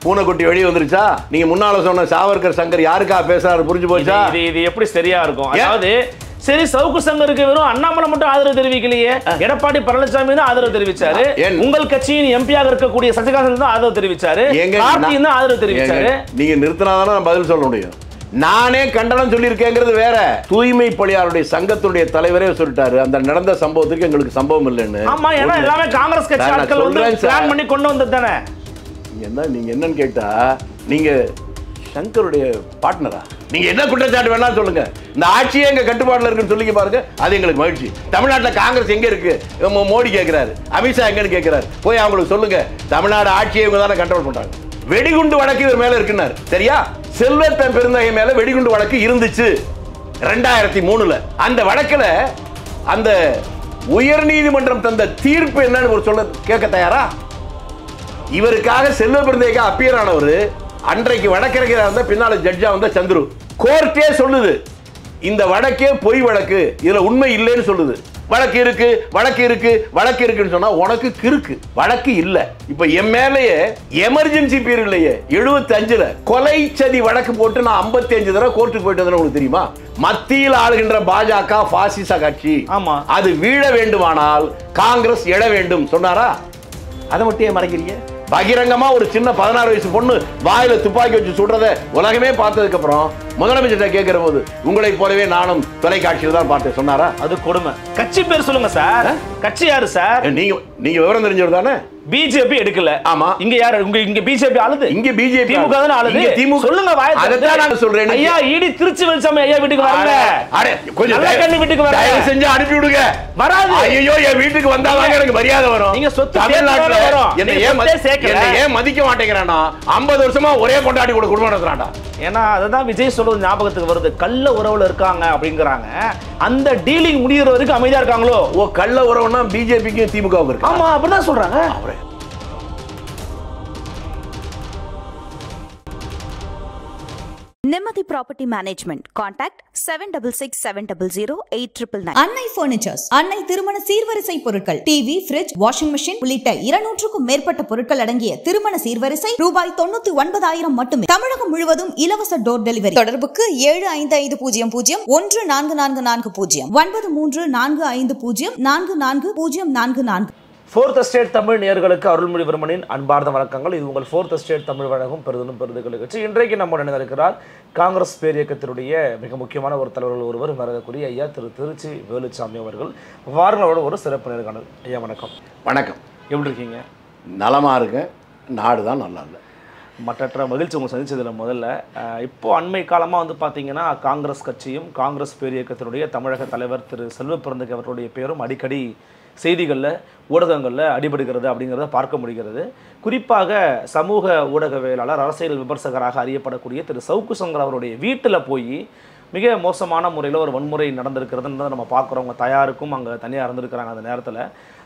பூனைக்குட்டி வெளியே வந்துருச்சா? நீங்க முன்னால சொன்ன சாவர்கர் சங்கர் யாருக்கா பேசுறாரு புரிஞ்சு போச்சா? இது எப்படி சரியா இருக்கும்? அதாவது சரி, சவுக்கு சங்கருக்கு வெறும் அண்ணாமலை மட்டும் ஆதரவு தெரிவிக்கலையே, எடப்பாடி பழனிசாமி தான் ஆதரவு தெரிவிச்சாரு. உங்கள் கட்சியின் எம்பியாக இருக்கக்கூடிய சசிகாந்தன் தான் ஆதரவு தெரிவிச்சாரு. கார்த்தியும் தான் ஆதரவு தெரிவிச்சாரு. நீங்க நிறுத்தினாதானே நான் பதில் சொல்ல முடியும். நானே கண்டனம் சொல்லியிருக்கேங்கிறது வேற. தூய்மை பணியாளருடைய சங்கத்துடைய தலைவரே சொல்லிட்டாரு அந்த நடந்த சம்பவத்துக்கு எங்களுக்கு சம்பவம் இல்லைன்னு. ஆமா, ஏன்னா எல்லாமே காங்கிரஸ் கட்சி ஆட்கள் வந்து பிளான் பண்ணி கொண்டு வந்தது தானே. நீங்க என்னன்னு கேட்டா, நீங்க சங்கருடைய பார்ட்னரா? நீங்க என்ன குற்றச்சாட்டு வேணா சொல்லுங்க, இந்த ஆட்சியே எங்க கட்டுப்பாடுல இருக்குன்னு சொல்லி பாருங்க, அது எங்களுக்கு மகிழ்ச்சி. தமிழ்நாட்டில் காங்கிரஸ் எங்க இருக்கு? மோடி கேட்கிறாரு, அமித்ஷா எங்கன்னு கேட்கிறாரு, போய் அவங்களுக்கு சொல்லுங்க தமிழ்நாடு ஆட்சியை இவங்க தானே கண்ட்ரோல் பண்றாங்க. வெடிகுண்டு வழக்கு இவர் மேல இருக்குன்னாரு, சரியா? செல்வத்தன் பெருந்தகை மேல வெடிகுண்டு வழக்கு இருந்துச்சு 2003. அந்த வழக்குல அந்த உயர் நீதிமன்றம் தந்த தீர்ப்பு என்னன்னு ஒரு சொல்ல கேட்க தயாரா? இவருக்காக செல்வ பெருந்தகைக்கு அப்பியர் ஆனவர் அன்றைக்கு வழக்கறிஞராக இருந்த பின்னால ஜட்ஜா வந்த சந்துரு. கோர்ட்டே சொல்லுது இந்த வழக்கே பொய் வழக்கு, இதுல உண்மை இல்லைன்னு சொல்லுது. வழக்கு இருக்கு வழக்கு இருக்கு வழக்கு இருக்குன்னு சொன்னா உனக்கு கிறுக்கு. வழக்கு இல்ல. இப்ப என் மேலேயே எமர்ஜென்சி பீரியட்லயே 75ல கொலை சதி வழக்கு போட்டு நான் 55 தடவை கோர்ட்டுக்கு போயிட்டு வந்தேன்னு உங்களுக்கு தெரியுமா? மத்தியில் ஆளுகின்ற பாஜக பாசிச கட்சி, அது வீழ வேண்டுமானால் காங்கிரஸ் எழ வேண்டும் சொன்னாரா? அதை மட்டும் ஏன் மறைக்கிறீங்க? பகிரங்கமா ஒரு சின்ன 16 வயசு பொண்ணு வாயில துப்பாக்கி வச்சு சுடுறத உலகமே பார்த்ததுக்கு அப்புறம் முதலமைச்சர் கேட்கிற போது உங்களை போலவே நானும் தொலைக்காட்சியில் தான் பார்த்தேன் சொன்னாரா? அது கொடுமை. கட்சி பேர் சொல்லுங்க சார். கட்சி யாரு சார்? நீங்க விவரம் தெரிஞ்சவர் தானே? பிஜேபி எடுக்கல. ஆமா. இங்க யாரு? இங்க பிஜேபி ஆளுது. இங்க பிஜேபி திமுக தான் ஆளுது. திமுக சொல்லுங்க வாய். அதான் நான் சொல்றேன். ஐயா ஈடி திருச்சி வெல்சாமி ஐயா வீட்டுக்கு வரல. அட கொஞ்சம் கண்ணு வீட்டுக்கு வரல. தயவு செஞ்சு அனுப்பி விடுங்க. வராது. ஐயோ என் வீட்டுக்கு வந்தாங்க எனக்கு மரியாதை வரும். நீங்க சொத்து தமிழ்நாட்டுல வரும். என்ன ஏன் மதிக்க மாட்டேங்கிறானா? 50 வருஷமா ஒரே கொண்டாடி கூட குடும்பம் நடத்துறான்டா. ஏன்னா அதுதான் விஜய் சொல்றது ஞாபகத்துக்கு வருது. கள்ள உறவுல இருக்காங்க அப்படிங்கறாங்க. அந்த டீலிங் முடியற வரைக்கும் அமைதியா இருக்காங்களோ? ஓ, கள்ள உறவுனா பிஜேபிக்கு திமுகவுக்கு இருக்கு. ஆமா, அப்படிதான் சொல்றாங்க. Nemathi Property Management. Contact 7667008999. அன்னை பர்னிச்சர்ஸ். அன்னை திருமண சீர்வரிசை பொருட்கள், டிவி, ஃபிரிட்ஜ், வாஷிங் மெஷின் உள்ளிட்ட 200க்கும் மேற்பட்ட பொருட்கள் அடங்கிய திருமண சீர்வரிசை ரூபாய் 99,000 மட்டுமே. தமிழகம் முழுவதும் இலவச டோர் டெலிவரி. தொடர்புக்கு 7550014440 9345044044. ஃபோர்த் எஸ்டேட் தமிழ் நேயர்களுக்கு அருள்மொழிவர்மனின் அன்பார்ந்த வணக்கங்கள். இது உங்கள் ஃபோர்த் எஸ்டேட் தமிழ் வழங்கும் பெருதும் பெருதுகள் நிகழ்ச்சி. இன்றைக்கு நம்முடன் இருக்கிறார் காங்கிரஸ் பேரியக்கத்தினுடைய மிக முக்கியமான ஒரு தலைவர்கள் ஒருவர், மரியாதைக்குரிய ஐயா திரு திருச்சி வேலுச்சாமி அவர்கள். வாரங்களோட ஒரு சிறப்பு நேர்காணல். ஐயா வணக்கம். வணக்கம். எப்படி இருக்கீங்க? நலமா இருக்கேன். நாடு தான் நல்லா இல்லை. மற்ற மகிழ்ச்சி உங்களை சந்திச்சதில் முதல்ல இப்போது அண்மை காலமாக வந்து பார்த்தீங்கன்னா காங்கிரஸ் கட்சியும் காங்கிரஸ் பேரியக்கத்தினுடைய தமிழக தலைவர் திரு செல்வ பெருந்தகை அவர்களுடைய பேரும் அடிக்கடி செய்திகளில் ஊடகங்களில் அடிபடுகிறது அப்படிங்கிறத பார்க்க முடிகிறது. குறிப்பாக சமூக ஊடகவியலாளர், அரசியல் விமர்சகராக அறியப்படக்கூடிய திரு சவுக்கு சங்கர் அவருடைய வீட்டில் போய் மிக மோசமான முறையில் ஒரு வன்முறை நடந்திருக்கிறதுன்றதை நம்ம பார்க்குறோம். அவங்க தயாருக்கும் அங்கே தனியாக இருந்திருக்கிறாங்க அந்த நேரத்தில்.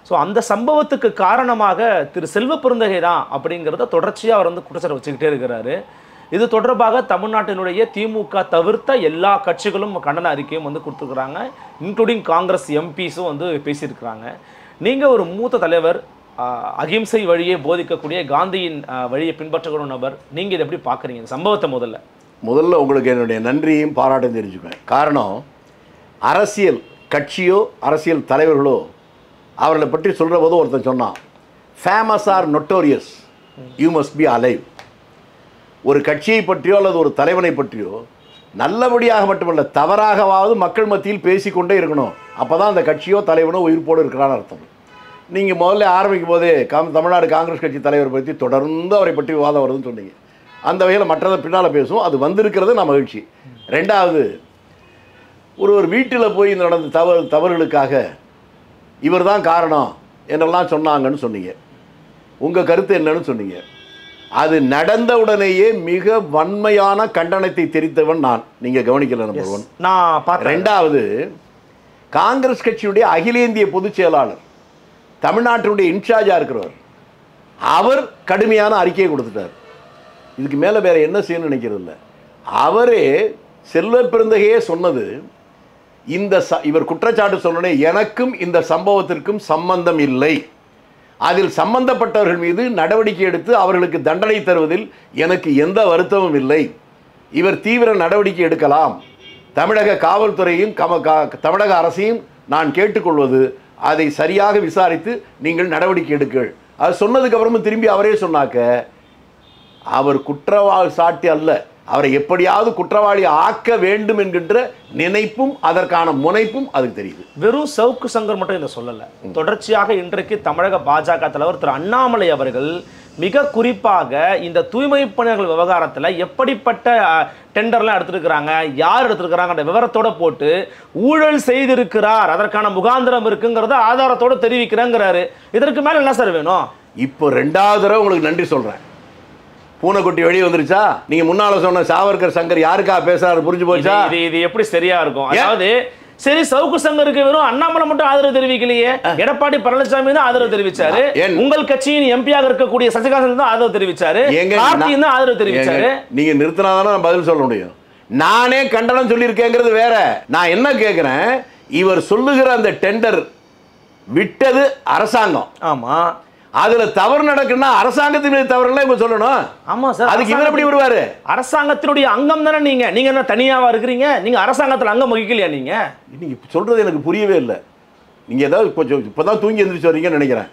ஸோ அந்த சம்பவத்துக்கு காரணமாக திரு செல்வ பெருந்தகை தான் அப்படிங்கிறத தொடர்ச்சியாக அவர் வந்து குற்றச்சாட்டு வச்சுக்கிட்டே இருக்கிறாரு. இது தொடர்பாக தமிழ்நாட்டினுடைய திமுக தவிர்த்த எல்லா கட்சிகளும் கண்டன அறிக்கையும் வந்து கொடுத்துருக்குறாங்க. இன்க்ளூடிங் காங்கிரஸ் எம்பிஸும் வந்து பேசியிருக்கிறாங்க. நீங்கள் ஒரு மூத்த தலைவர், அகிம்சை வழியை போதிக்கக்கூடிய காந்தியின் வழியை பின்பற்றக்கூடிய நபர், நீங்கள் இதை எப்படி பார்க்குறீங்க இந்த சம்பவத்தை? முதல்ல உங்களுக்கு என்னுடைய நன்றியும் பாராட்டும் தெரிஞ்சுக்குவேன். காரணம், அரசியல் கட்சியோ அரசியல் தலைவர்களோ அவர்களை பற்றி சொல்கிற போது ஒருத்தன் சொன்னான், famous or notorious, you must be alive. ஒரு கட்சியை பற்றியோ அல்லது ஒரு தலைவனை பற்றியோ நல்லபடியாக மட்டுமல்ல தவறாகவாவது மக்கள் மத்தியில் பேசிக்கொண்டே இருக்கணும். அப்போ தான் அந்த கட்சியோ தலைவனோ உயிர்ப்போடு இருக்கிறான்னு அர்த்தம். நீங்கள் முதல்ல ஆரம்பிக்கும் போதே தமிழ்நாடு காங்கிரஸ் கட்சி தலைவரை பற்றி தொடர்ந்து அவரை பற்றி விவாதம் வருதுன்னு சொன்னீங்க. அந்த வகையில் மற்றதை பின்னால் பேசுவோம். அது வந்திருக்கிறது நான் மகிழ்ச்சி. ரெண்டாவது, ஒரு வீட்டில் போய் நடந்த தவறுகளுக்காக இவர் தான் காரணம் என்னெல்லாம் சொன்னாங்கன்னு சொன்னீங்க. உங்கள் கருத்து என்னன்னு சொன்னீங்க. அது நடந்தவுடனேயே மிக வன்மையான கண்டனத்தை தெரிவித்தவன் நான். நீங்கள் கவனிக்கல. நம்பர் 1. ரெண்டாவது, காங்கிரஸ் கட்சியுடைய அகில இந்திய பொதுச் செயலாளர், தமிழ்நாட்டினுடைய இன்சார்ஜாக இருக்கிறவர், அவர் கடுமையான அறிக்கையை கொடுத்துட்டார். இதுக்கு மேலே வேறு என்ன செய்யணும்னு நினைக்கிறது இல்லை. அவரே செல்வ பெருந்தகையே சொன்னது, இவர் குற்றச்சாட்டு சொன்னே எனக்கும் இந்த சம்பவத்திற்கும் சம்பந்தம் இல்லை, அதில் சம்பந்தப்பட்டவர்கள் மீது நடவடிக்கை எடுத்து அவர்களுக்கு தண்டனை தருவதில் எனக்கு எந்த வருத்தமும் இல்லை. இவர் தீவிர நடவடிக்கை எடுக்கலாம். தமிழக காவல்துறையும் தமிழக அரசையும் நான் கேட்டுக்கொள்வது, அதை சரியாக விசாரித்து நீங்கள் நடவடிக்கை எடுங்கள். அது சொன்னதுக்கு அப்புறமும் திரும்பி அவரே சொன்னாக்க, அவர் குற்றவாளி சாட்டி அல்ல, அவரை எப்படியாவது குற்றவாளி ஆக்க வேண்டும் என்கின்ற நினைப்பும் அதற்கான முனைப்பும் அதுக்கு தெரியுது. வெறும் சவுக்கு சங்கர் மட்டும் இதை சொல்லல. தொடர்ச்சியாக இன்றைக்கு தமிழக பாஜக தலைவர் திரு அண்ணாமலை அவர்கள் மிக குறிப்பாக இந்த தூய்மை பணியாளர்கள் விவகாரத்தில் எப்படிப்பட்ட டெண்டர்லாம் எடுத்திருக்கிறாங்க, யார் எடுத்திருக்கிறாங்க விவரத்தோட போட்டு ஊழல் செய்திருக்கிறார், அதற்கான முகாந்திரம் இருக்குங்கிறத ஆதாரத்தோட தெரிவிக்கிறேங்கிறாரு. இதற்கு மேல என்ன சார் வேணும்? இப்போ 2வது தடவை உங்களுக்கு நன்றி சொல்றேன். பூனைக்குட்டி வெளியே வந்துருச்சா? நீங்க முன்னால சொன்ன சாவர்கர் சங்கர் யாருக்கா பேசுறாரு புரிஞ்சு போச்சா? இது எப்படி சரியா இருக்கும்? அதாவது சரி, சவுக்கு சங்கருக்கு வெறும் அண்ணாமலை மட்டும் ஆதரவு தெரிவிக்கலையே, எடப்பாடி பழனிசாமி தான் ஆதரவு தெரிவிச்சாரு, உங்கள் கட்சியின் எம்பியாக இருக்கக்கூடிய சசிகாந்தன் தான் ஆதரவு தெரிவிச்சாரு, கார்த்தியும் தான் ஆதரவு தெரிவிச்சாரு. நீங்க நிறுத்தினாதானே நான் பதில் சொல்ல முடியும். நானே கண்டனம் சொல்லியிருக்கேங்கிறது வேற. நான் என்ன கேட்கிறேன், இவர் சொல்லுகிற அந்த டெண்டர் விட்டது அரசாங்கம். ஆமா, அதுல தவறு நடக்குன்னா அரசாங்கத்தின் மீது தவறு இவங்க சொல்லணும். ஆமா சார், அதுக்கு இவர் எப்படி விடுவாரு? அரசாங்கத்தினுடைய அங்கம் தானே நீங்க. நீங்க என்ன தனியாவா இருக்கிறீங்க? நீங்க அரசாங்கத்துல அங்கம் வகிக்கலையா? நீங்க சொல்றது எனக்கு புரியவே இல்லை. நீங்க ஏதாவது இப்பதான் தூங்கி எந்திரிச்சு வரீங்கன்னு நினைக்கிறேன்.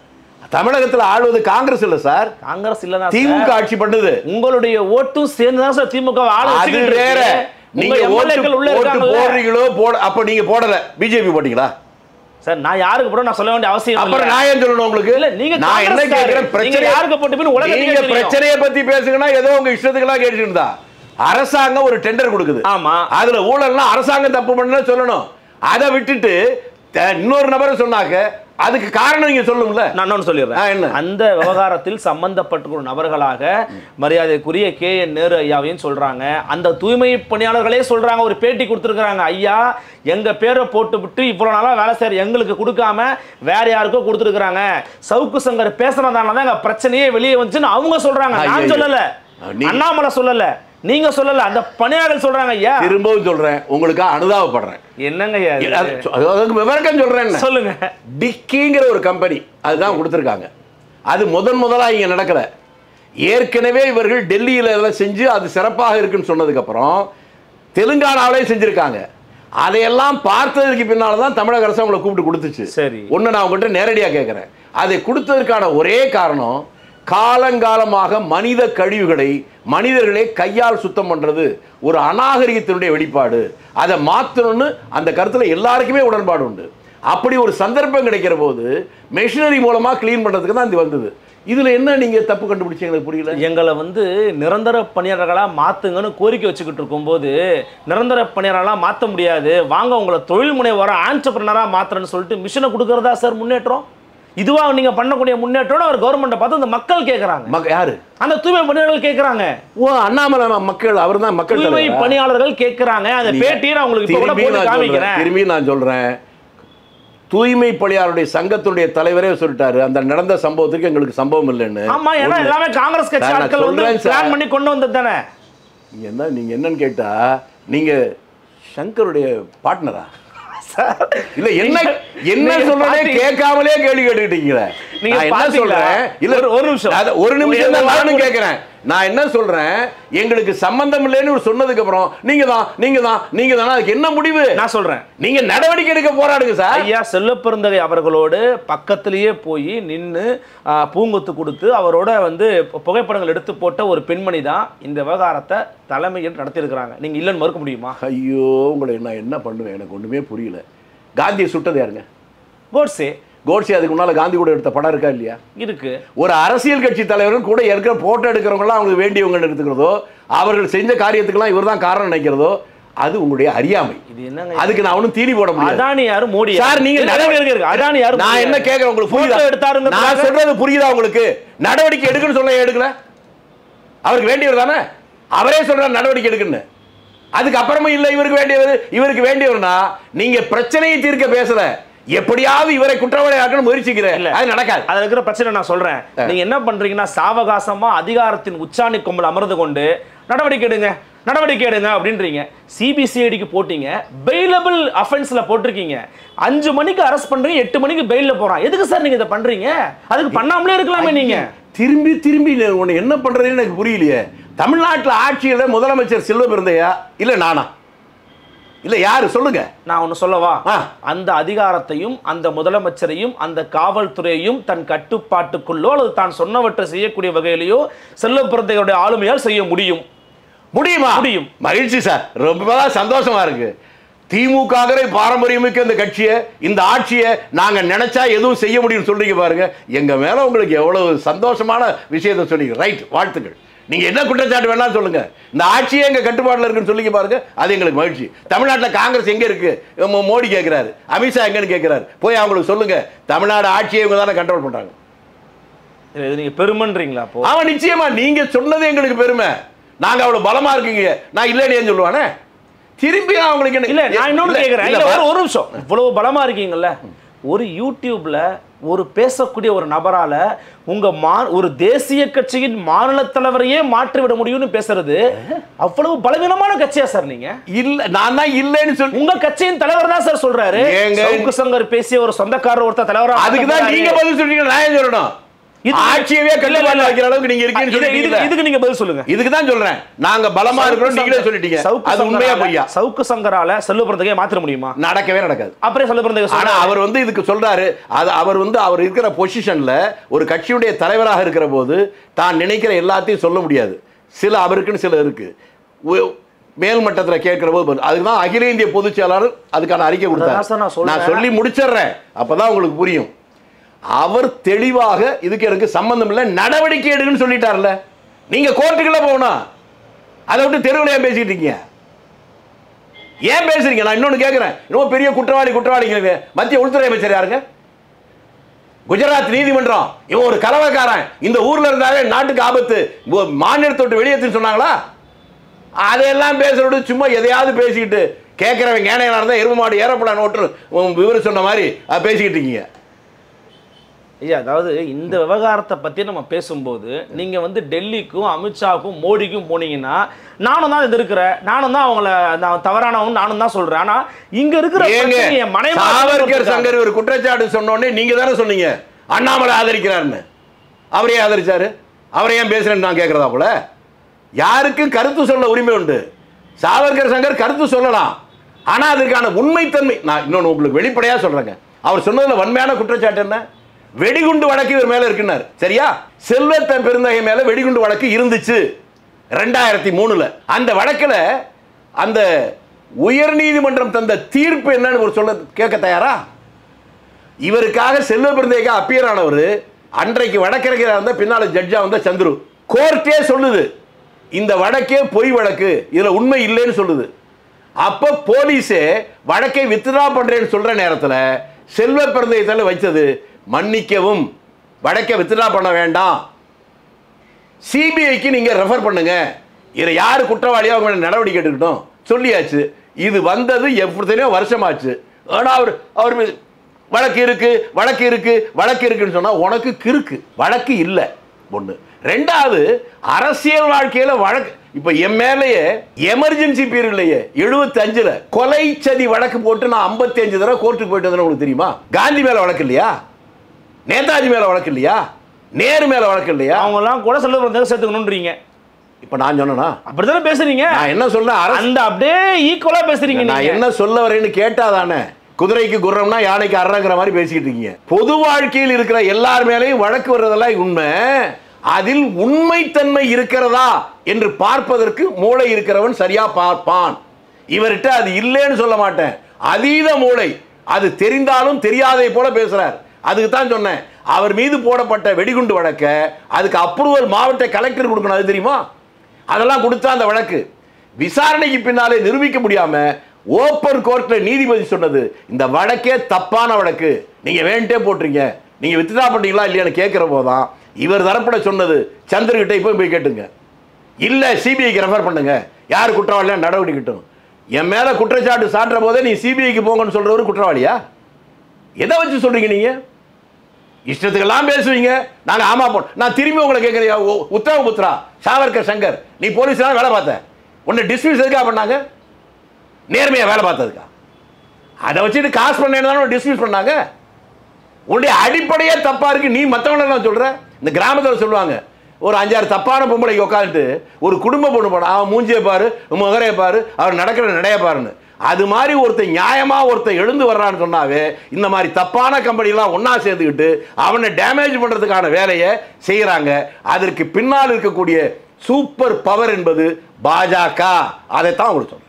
தமிழகத்தில் ஆளுவது காங்கிரஸ் இல்ல சார், காங்கிரஸ் இல்ல, திமுக ஆட்சி பண்ணுது. உங்களுடைய ஓட்டும் சேர்ந்துதான் சார் திமுக அது வேற. நீங்க ஓட்டு போடுறீங்களோ அப்ப நீங்க போடல, பிஜேபி போட்டீங்களா சார்? நான் யாருக்கு போட நான் சொல்ல வேண்டிய அவசியம் இல்ல. அப்புறம் நான் ஏன் சொல்லணும் உங்களுக்கு? இல்ல, நீங்க நான் என்ன கேக்குறேன், பிரச்சனை யாருக்கு போட்டு பின் உலகத்துக்கு நீங்க பிரச்சனையை பத்தி பேசுங்கன்னா ஏதோ உங்க இஷ்டத்துக்குலாம் கேட்டுட்டு இருந்தா, அரசாங்கம் ஒரு டெண்டர் கொடுக்குது. ஆமா, அதுல ஊழல்னா அரசாங்கம் தப்பு பண்ணு சொல்லணும். அதை விட்டுட்டு இன்னொரு நபரை சொன்னாக்க அதுக்கு காரணம் நீங்க சொல்லும்ல. நான் சொல்லிடுறேன். அந்த விவகாரத்தில் சம்பந்தப்பட்ட நபர்களாக மரியாதைக்குரிய KN நேரு ஐயாவையும் சொல்றாங்க, அந்த தூய்மை பணியாளர்களே சொல்றாங்க, ஒரு பேட்டி கொடுத்துருக்காங்க, ஐயா எங்க பேரை போட்டு விட்டு இவ்வளவு நாளா வேலை செய்யற எங்களுக்கு கொடுக்காம வேற யாருக்கோ கொடுத்துருக்காங்க, சவுக்கு சங்கர் பேசுறதால தான் எங்க பிரச்சனையே வெளியே வந்துச்சுன்னு அவங்க சொல்றாங்க. நான் சொல்லல, அண்ணாமலை சொல்லல, நீங்க சொல்லல, அந்த பணியாளர்கள் சொல்றாங்க. ஐயா திரும்பவும் சொல்றேன், உங்களுக்கு அனுதாபப்படுறேன். என்னங்க விவரம் சொல்றேன். சொல்லுங்க. டிக்கிங்கிற ஒரு கம்பெனி அதுதான் கொடுத்துருக்காங்க. அது முதலா இங்க நடக்கல. ஏற்கனவே இவர்கள் டெல்லியில எல்லாம் செஞ்சு அது சிறப்பாக இருக்குன்னு சொன்னதுக்கு அப்புறம் தெலுங்கானாவிலே செஞ்சிருக்காங்க. அதையெல்லாம் பார்த்ததுக்கு பின்னால தான் தமிழக அரசு அவங்களை கூப்பிட்டு கொடுத்துச்சு. சரி, ஒன்னு நான் உங்கள்கிட்ட நேரடியாக கேட்கிறேன், அதை கொடுத்ததற்கான ஒரே காரணம் காலங்காலமாக மனித கழிவுகளை மனிதர்களே கையால் சுத்தம் பண்றது ஒரு அநாகரிகத்தினுடைய வெளிப்பாடு. அதை மாற்றணும்னு அந்த கருத்துல எல்லாருக்குமே உடன்பாடு உண்டு. அப்படி ஒரு சந்தர்ப்பம் கிடைக்கிற போது மெஷினரி மூலமா கிளீன் பண்றதுக்கு தான் இது வந்தது. இதுல என்ன நீங்க தப்பு கண்டுபிடிச்சீங்க எனக்கு புரியல. எங்களை நிரந்தர பணியாளர்களா மாத்துங்கன்னு கோரிக்கை வச்சுக்கிட்டு இருக்கும்போது நிரந்தர பணியாளர்களா மாற்ற முடியாது, வாங்க உங்களை தொழில் முனைவோரா ஆண்டர்பிரனரா மாத்துறேன்னு சொல்லிட்டு மிஷனை கொடுக்கறதா சார் முன்னேற்றம்? இதுவா நீங்க பண்ணக்கூடிய முன்னேற்றம்? அவர் கவர்மெண்ட்டை பார்த்து அந்த மக்கள் கேட்கறாங்க. யாரு? அந்த தூய்மை பணியாளர்கள் கேட்கறாங்க. ஓ, அண்ணாமலை மக்கள், அவர் தான் மக்கள். தூய்மை பணியாளர்கள் கேட்கறாங்க. அந்த பேட்டியை நான் உங்களுக்கு இப்ப கூட போட்டு காமிக்கிறேன். திரும்பி நான் சொல்றேன், தூய்மை பணியாளருடைய சங்கத்துடைய தலைவரே சொல்லிட்டாரு அந்த நடந்த சம்பவத்துக்கு எங்களுக்கு சம்பவம் இல்லைன்னு. ஆமா, ஏன்னா எல்லாமே காங்கிரஸ் கட்சி ஆட்கள் பிளான் பண்ணி கொண்டு வந்தது தானே. நீங்க என்னன்னு கேட்டா, நீங்க சங்கருடைய பார்ட்னரா? இல்ல என்ன என்ன சொல்றதே கேட்காமலே கேள்வி கேட்டுக்கிட்டீங்களே. நீங்க என்ன சொல்றேன், இல்ல ஒரு நிமிஷம் தான் நானும் கேட்கிறேன். நான் என்ன சொல்றேன், எங்களுக்கு சம்பந்தம் இல்லைன்னு சொன்னதுக்கு அப்புறம் நீங்க தான் அதுக்கு என்ன முடிவு? நான் சொல்றேன், நீங்க நடவடிக்கை எடுக்க போராடுங்க சார். ஐயா செல்வப்பெருந்தகை அவர்களோடு பக்கத்திலேயே போய் நின்று பூங்கொத்து கொடுத்து அவரோட புகைப்படங்கள் எடுத்து போட்ட ஒரு பெண்மணி தான் இந்த விவகாரத்தை தலைமையில் நடத்தியிருக்கிறாங்க. நீங்க இல்லைன்னு மறுக்க முடியுமா? ஐயோ, உங்களை நான் என்ன பண்ணுவேன், எனக்கு ஒண்ணுமே புரியல. காந்தியை சுட்டது யாருங்க? கோட்ஸே. கோட்ஸே அதுக்கு முன்னால காந்தி கூட எடுத்த படம் இருக்கா இல்லையா? இருக்கு. ஒரு அரசியல் கட்சி தலைவர்கள் கூட இருக்கிற போட்டோ எடுக்கிறவங்களாம் அவங்களுக்கு வேண்டியவங்க எடுத்துக்கிறதோ, அவர்கள் செஞ்ச காரியத்துக்கெல்லாம் இவர் தான் காரணம் நினைக்கிறதோ, அது உங்களுடைய அறியாமை. இது என்னங்க? அதுக்கு நான் ஒன்றும் தீனி போட முடியாது. அதானி யாரு, மோடி சார்? நீங்க அதானி யாரு? நான் என்ன கேட்கிறேன், உங்களுக்கு புரியுதா? எடுத்தாருங்க. நான் சொல்றது புரியுதா உங்களுக்கு? நடவடிக்கை எடுக்கணும்னு சொல்ல எடுக்கல, அவருக்கு வேண்டியவர் தானே, அவரே சொல்றாரு நடவடிக்கை எடுக்கணும்னு. அதுக்கு அப்புறமா இல்ல இவருக்கு வேண்டியவர்னா நீங்க பிரச்சனையை தீர்க்க பேசல, எப்படியாவது இவரை குற்றவாளி ஆக்கணும் முயற்சிக்கிறேன். அது நடக்காது. அதுல இருக்கிற பிரச்சனை நான் சொல்றேன். நீங்க என்ன பண்றீங்கன்னா, சாவகாசமா அதிகாரத்தின் உச்சாணி கொம்பில் அமர்ந்து கொண்டு நடவடிக்கை எடுங்க. நடவடிக்கை எடுங்க அப்படின்றீங்க. சிபிசிஐடிக்கு போட்டீங்க, பெயிலபிள் அஃபென்ஸ்ல போட்டிருக்கீங்க. 5 மணிக்கு அரெஸ்ட் பண்றீங்க, 8 மணிக்கு பெயில்ல போறான். எதுக்கு சார் நீங்க இதை பண்றீங்க? அதுக்கு பண்ணாமலே இருக்கலாமே நீங்க. திரும்பி திரும்பி உன்னை என்ன பண்றதுன்னு எனக்கு புரியலையே. தமிழ்நாட்டில் ஆட்சியில் முதலமைச்சர் செல்வபிரந்தையா இல்ல நானா இல்ல யாரு சொல்லுங்க? நான் ஒன்னு சொல்லவா? அந்த அதிகாரத்தையும் அந்த முதலமைச்சரையும் அந்த காவல்துறையையும் தன் கட்டுப்பாட்டுக்குள்ளோ அல்லது தான் சொன்னவற்றை செய்யக்கூடிய வகையிலேயோ செல்வபிரந்தையுடைய ஆளுமையால் செய்ய முடியுமா? முடியும். மகிழ்ச்சி சார், ரொம்ப சந்தோஷமா இருக்கு. திமுக பாரம்பரியமிக்க இந்த கட்சியை, இந்த ஆட்சியை நாங்க நினைச்சா எதுவும் செய்ய முடியும்னு சொல்றீங்க பாருங்க. எங்க மேல உங்களுக்கு எவ்வளவு சந்தோஷமான விஷயத்தை சொன்னீங்க. ரைட், வாழ்த்துக்கள். நீங்க என்ன குற்றச்சாட்டு வேணாலும் சொல்லுங்க, இந்த ஆட்சியே எங்க கட்டுப்பாட்டில் இருக்குன்னு சொல்லிக்க பாருங்க, அது எங்களுக்கு மகிழ்ச்சி. தமிழ்நாட்டில் காங்கிரஸ் எங்க இருக்கு? மோடி கேட்கிறாரு, அமித்ஷா எங்கன்னு கேட்கிறாரு, போய் அவங்களுக்கு சொல்லுங்க தமிழ்நாடு ஆட்சியை இவங்க தானே கண்ட்ரோல் பண்றாங்க. நீங்க பெருமைன்றீங்களா? அவன் நிச்சயமா நீங்க சொன்னது எங்களுக்கு பெருமை. நாங்க அவ்வளவு பலமா இருக்கீங்க, நான் இல்லைன்னு சொல்லுவானே. திரும்பி அவங்களுக்கு என்ன? இல்ல, நான் இன்னொன்னு கேட்கிறேன். ஒரு நிமிஷம், இவ்வளவு பலமா இருக்கீங்கல்ல, ஒரு யூடியூப்ல ஒரு பேசக்கூடிய ஒரு நபரால உங்க ஒரு தேசிய கட்சியின் மாநில தலைவரையே மாற்றி விட முடியும்னு பேசுறது அவ்வளவு பலவீனமான கட்சியா சார் நீங்க? இல்ல, நான் தான் இல்லைன்னு சொல்லி உங்க கட்சியின் தலைவர் தான் சார் சொல்றாரு. சவுக்கு சங்கர் பேசிய ஒரு சொந்தக்காரர் ஒருத்தர் தலைவரா, அதுக்கு தான் நீங்க பதில் சொல்றீங்க. நான் ஏன் சொல்லணும்? ஆட்சியவே கட்டுப்பாட்டுல வைக்கிற அளவுக்கு நீங்க இருக்கீங்கன்னு இதுக்கு நீங்க பதில் சொல்லுங்க. இதுக்கு தான் சொல்றேன், நாங்க பலமா இருக்கிறோம் நீங்களே சொல்லிட்டீங்க. அது உண்மையா பொய்யா? சவுக்கு சங்கரால செல்வபிரந்தையை மாற்ற முடியுமா? நடக்கவே நடக்காது. அப்புறம் செல்வபிரந்தை ஆனா அவர் இதுக்கு சொல்றாரு. அவர் அவர் இருக்கிற பொசிஷன்ல ஒரு கட்சியுடைய தலைவராக இருக்கிற போது தான் நினைக்கிற எல்லாத்தையும் சொல்ல முடியாது. சில அவருக்குன்னு சில இருக்கு, மேல்மட்டத்தில் கேட்கிற போது. அதுதான் அகில இந்திய பொதுச் செயலாளர் அதுக்கான அறிக்கை கொடுத்தாரு. நான் சொல்லி முடிச்சிடுறேன், அப்பதான் உங்களுக்கு புரியும். அவர் தெளிவாக இதுக்கு எனக்கு சம்பந்தம் இல்லை, நடவடிக்கை எடுக்குன்னு சொல்லிட்டார்ல. நீங்க கோர்ட்டுக்குள்ள போகணும், அதை விட்டு தெருவில் ஏன் பேசிட்டு இருக்கீங்க? ஏன் பேசுறீங்க? நான் இன்னொன்னு கேட்கிறேன். இன்னும் பெரிய குற்றவாளிங்க மத்திய உள்துறை அமைச்சர் யாருங்க? குஜராத் நீதிமன்றம் இவன் ஒரு கலவக்காரன், இந்த ஊர்ல இருந்தாலே நாட்டுக்கு ஆபத்து, மாநிலத்தை விட்டு வெளியேற்றுன்னு சொன்னாங்களா? அதையெல்லாம் பேசுறது சும்மா எதையாவது பேசிக்கிட்டு கேட்கிறவங்க ஏனையா இருந்தா எருமை மாடு ஏரோப்ளேன் ஓட்டு விவரம் சொன்ன மாதிரி பேசிக்கிட்டு இருக்கீங்க. ஐயா, அதாவது இந்த விவகாரத்தை பற்றி நம்ம பேசும்போது நீங்கள் டெல்லிக்கும் அமித்ஷாவுக்கும் மோடிக்கும் போனீங்கன்னா நானும் தான் இது இருக்கிறேன், நானும் தான் அவங்கள நான் தவறானவன் நானும் தான் சொல்கிறேன். ஆனால் இங்கே இருக்கிற சாவர்கர் சங்கர் ஒரு குற்றச்சாட்டு சொன்னோடனே நீங்கள் தானே சொன்னீங்க அண்ணாமலை ஆதரிக்கிறாருன்னு. அவரையே ஆதரிச்சாரு, அவரை ஏன் பேசுறேன்னு நான் கேட்குறதா போல? யாருக்கும் கருத்து சொல்ல உரிமை உண்டு. சாவர்கர் சங்கர் கருத்து சொல்லலாம், ஆனால் அதற்கான உண்மைத்தன்மை நான் இன்னொன்று உங்களுக்கு வெளிப்படையாக சொல்கிறேங்க. அவர் சொன்னதில் வன்மையான குற்றச்சாட்டு என்ன? வெடிகுண்டு வழக்கு இவர் மேல இருக்குன்னாரு. சரியா? செல்வத்தன் பெருந்தகை மேல வெடிகுண்டு வழக்கு இருந்துச்சு 2003ல. அந்த வழக்குல அந்த உயர் நீதிமன்றம் தந்த தீர்ப்பு என்னன்னு ஒரு சொல்ல கேட்க தயாரா? இவருக்காக செல்வ பெருந்தகைக்கு அப்பியர் ஆனவர் அன்றைக்கு வழக்கறிஞராக இருந்த பின்னால ஜட்ஜா வந்த சந்துரு. கோர்ட்டே சொல்லுது இந்த வழக்கே பொய் வழக்கு, இதுல உண்மை இல்லைன்னு சொல்லுது. அப்ப போலீஸே வழக்கை வித்ட்ரா பண்றேன்னு சொல்ற நேரத்தில் செல்வ பெருந்தகை வச்சது மன்னிக்கவும், வழக்கை வித்ட்ரா பண்ண வேண்டாம், சிபிஐக்கு நீங்க ரெஃபர் பண்ணுங்க, இதை யாரு குற்றவாளியோ அவங்க நடவடிக்கை எடுக்கட்டும் சொல்லியாச்சு. இது வந்தது எத்தனையோ வருஷமாச்சு. ஆனா அவர் வழக்கு இருக்கு வழக்கு இருக்கு வழக்கு இருக்குன்னு சொன்னா உனக்கு கிறுக்கு. வழக்கு இல்லை ஒண்ணு. ரெண்டாவது, அரசியல் வாழ்க்கையில வழக்கு இப்ப என் மேலேயே எமர்ஜென்சி பீரியட்லயே 75ல கொலை சதி வழக்கு போட்டு நான் 55 தடவை கோர்ட்டுக்கு போயிட்டு வந்தேன். உங்களுக்கு தெரியுமா? காந்தி மேல வழக்கு இல்லையா? நேதாஜி மேல வழக்கு இல்லையா? நேரு மேல வழக்கு இல்லையா? அவங்க எல்லாம் கூட செல்வபிரந்தையை சேர்த்துக்கணும்ன்றீங்க. இப்ப நான் சொன்னா அப்படித்தானே பேசுறீங்க. நான் என்ன சொல்ல, அந்த அப்படியே ஈக்குவலா பேசுறீங்க. நான் என்ன சொல்ல வரேன்னு கேட்டாதானே. குதிரைக்கு குர்ரம்னா யானைக்கு அறங்கிற மாதிரி பேசிக்கிட்டு இருக்கீங்க. பொது வாழ்க்கையில் இருக்கிற எல்லார் மேலேயும் வழக்கு வர்றதெல்லாம் உண்மை. அதில் உண்மைத்தன்மை இருக்கிறதா என்று பார்ப்பதற்கு மூளை இருக்கிறவன் சரியா பார்ப்பான். இவர்கிட்ட அது இல்லைன்னு சொல்ல மாட்டேன், அதீத மூளை. அது தெரிந்தாலும் தெரியாதே போல பேசுறார். அதுக்கு தான் சொன்னேன், அவர் மீது போடப்பட்ட வெடிகுண்டு வழக்க அதுக்கு அப்ரூவல் மாவட்ட கலெக்டர் கொடுக்கணும். அது தெரியுமா? அதெல்லாம் கொடுத்தா அந்த வழக்கு விசாரணைக்கு பின்னாலே நிரூபிக்க முடியாம ஓப்பன் கோர்ட்ல நீதிபதி சொன்னது இந்த வழக்கே தப்பான வழக்கு, நீங்க வேண்டே போட்டுறீங்க, நீங்க வித்ட்ரா பண்ணீங்களா இல்லையான்னு கேட்கிற போதான் இவர் தரப்பட சொன்னது சந்திரகிட்ட இப்போ போய் கேட்டுங்க, இல்ல சிபிஐக்கு ரெஃபர் பண்ணுங்க, யார் குற்றவாளியா நடவடிக்கை கிட்டும். என் மேல குற்றச்சாட்டு சாட்டுற போதே நீ சிபிஐக்கு போங்கன்னு சொல்றவர் குற்றவாளியா? எதை வச்சு சொல்றீங்க? நீங்க இஷ்டத்துக்கெல்லாம் பேசுவீங்க. நாங்க ஆமா நான் திரும்பி உங்களை கேட்கிறேன், உத்தரவு புத்ரா சாவர்கர் சங்கர், நீ போலீஸ்லாம் வேலை பார்த்த, உன்னை டிஸ்மிஸ் எதுக்காக பண்ணாங்க? நேர்மையாக வேலை பார்த்ததுக்கா? அதை வச்சுட்டு காசு பண்ணேன்னு டிஸ்மிஸ் பண்ணாங்க. உன்னுடைய அடிப்படையே தப்பா இருக்கு. நீ மற்றவங்க சொல்ற. இந்த கிராமத்தில் சொல்லுவாங்க, ஒரு 5-6 தப்பான பொம்பளைக்கு உட்காந்துட்டு ஒரு குடும்ப பொண்ணு போன, அவன் மூஞ்சியை பாரு, முகரையை பாரு, அவர் நடக்கிற நடைய பாருன்னு. அது மாதிரி ஒருத்தர் நியாயமா ஒருத்தர் எழுந்து வர்றான்னு சொன்னாவே இந்த மாதிரி தப்பான கம்பெனிலாம் ஒன்னா சேர்ந்துக்கிட்டு அவனை டேமேஜ் பண்றதுக்கான வேலையை செய்யறாங்க. அதற்கு பின்னால் இருக்கக்கூடிய சூப்பர் பவர் என்பது பாஜக. அதைத்தான் உங்களுக்கு சொல்றேன்.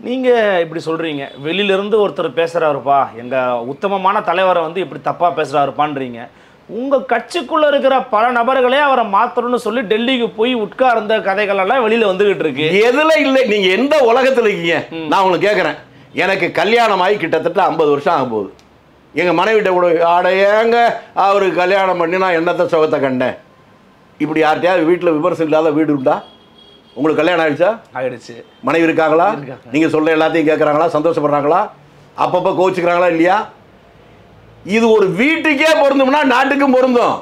நீங்கள் இப்படி சொல்கிறீங்க, வெளியிலேருந்து ஒருத்தர் பேசுகிறாருப்பா, எங்கள் உத்தமமான தலைவரை வந்து இப்படி தப்பாக பேசுகிறாருப்பான்றீங்க. உங்கள் கட்சிக்குள்ளே இருக்கிற பல நபர்களே அவரை மாற்றணும்னு சொல்லி டெல்லிக்கு போய் உட்கார்ந்த கதைகள் எல்லாம் வெளியில் வந்துகிட்டு இருக்கு. எதுல இல்லை? நீங்கள் எந்த உலகத்தில் இருக்கீங்க? நான் உங்களுக்கு கேட்குறேன். எனக்கு கல்யாணம் ஆகி கிட்டத்தட்ட 50 வருஷம் ஆகும் போகுது. எங்கள் மனைவிட்ட கூட ஏங்க அவருக்கு கல்யாணம் பண்ணி நான் என்னத்தை சுகத்தை கண்டேன். இப்படி யார்கிட்டயாவது வீட்டில் விமர்சனம் இல்லாத வீடு உண்டா? உங்களுக்கு கல்யாணம் ஆயிடுச்சா? ஆயிடுச்சு. மனைவி இருக்காங்களா? நீங்கள் சொல்ல எல்லாத்தையும் கேட்குறாங்களா? சந்தோஷப்படுறாங்களா? அப்பப்போ கோச்சிக்கிறாங்களா இல்லையா? இது ஒரு வீட்டுக்கே பொருந்தும்னா நாட்டுக்கும் பொருந்தும்.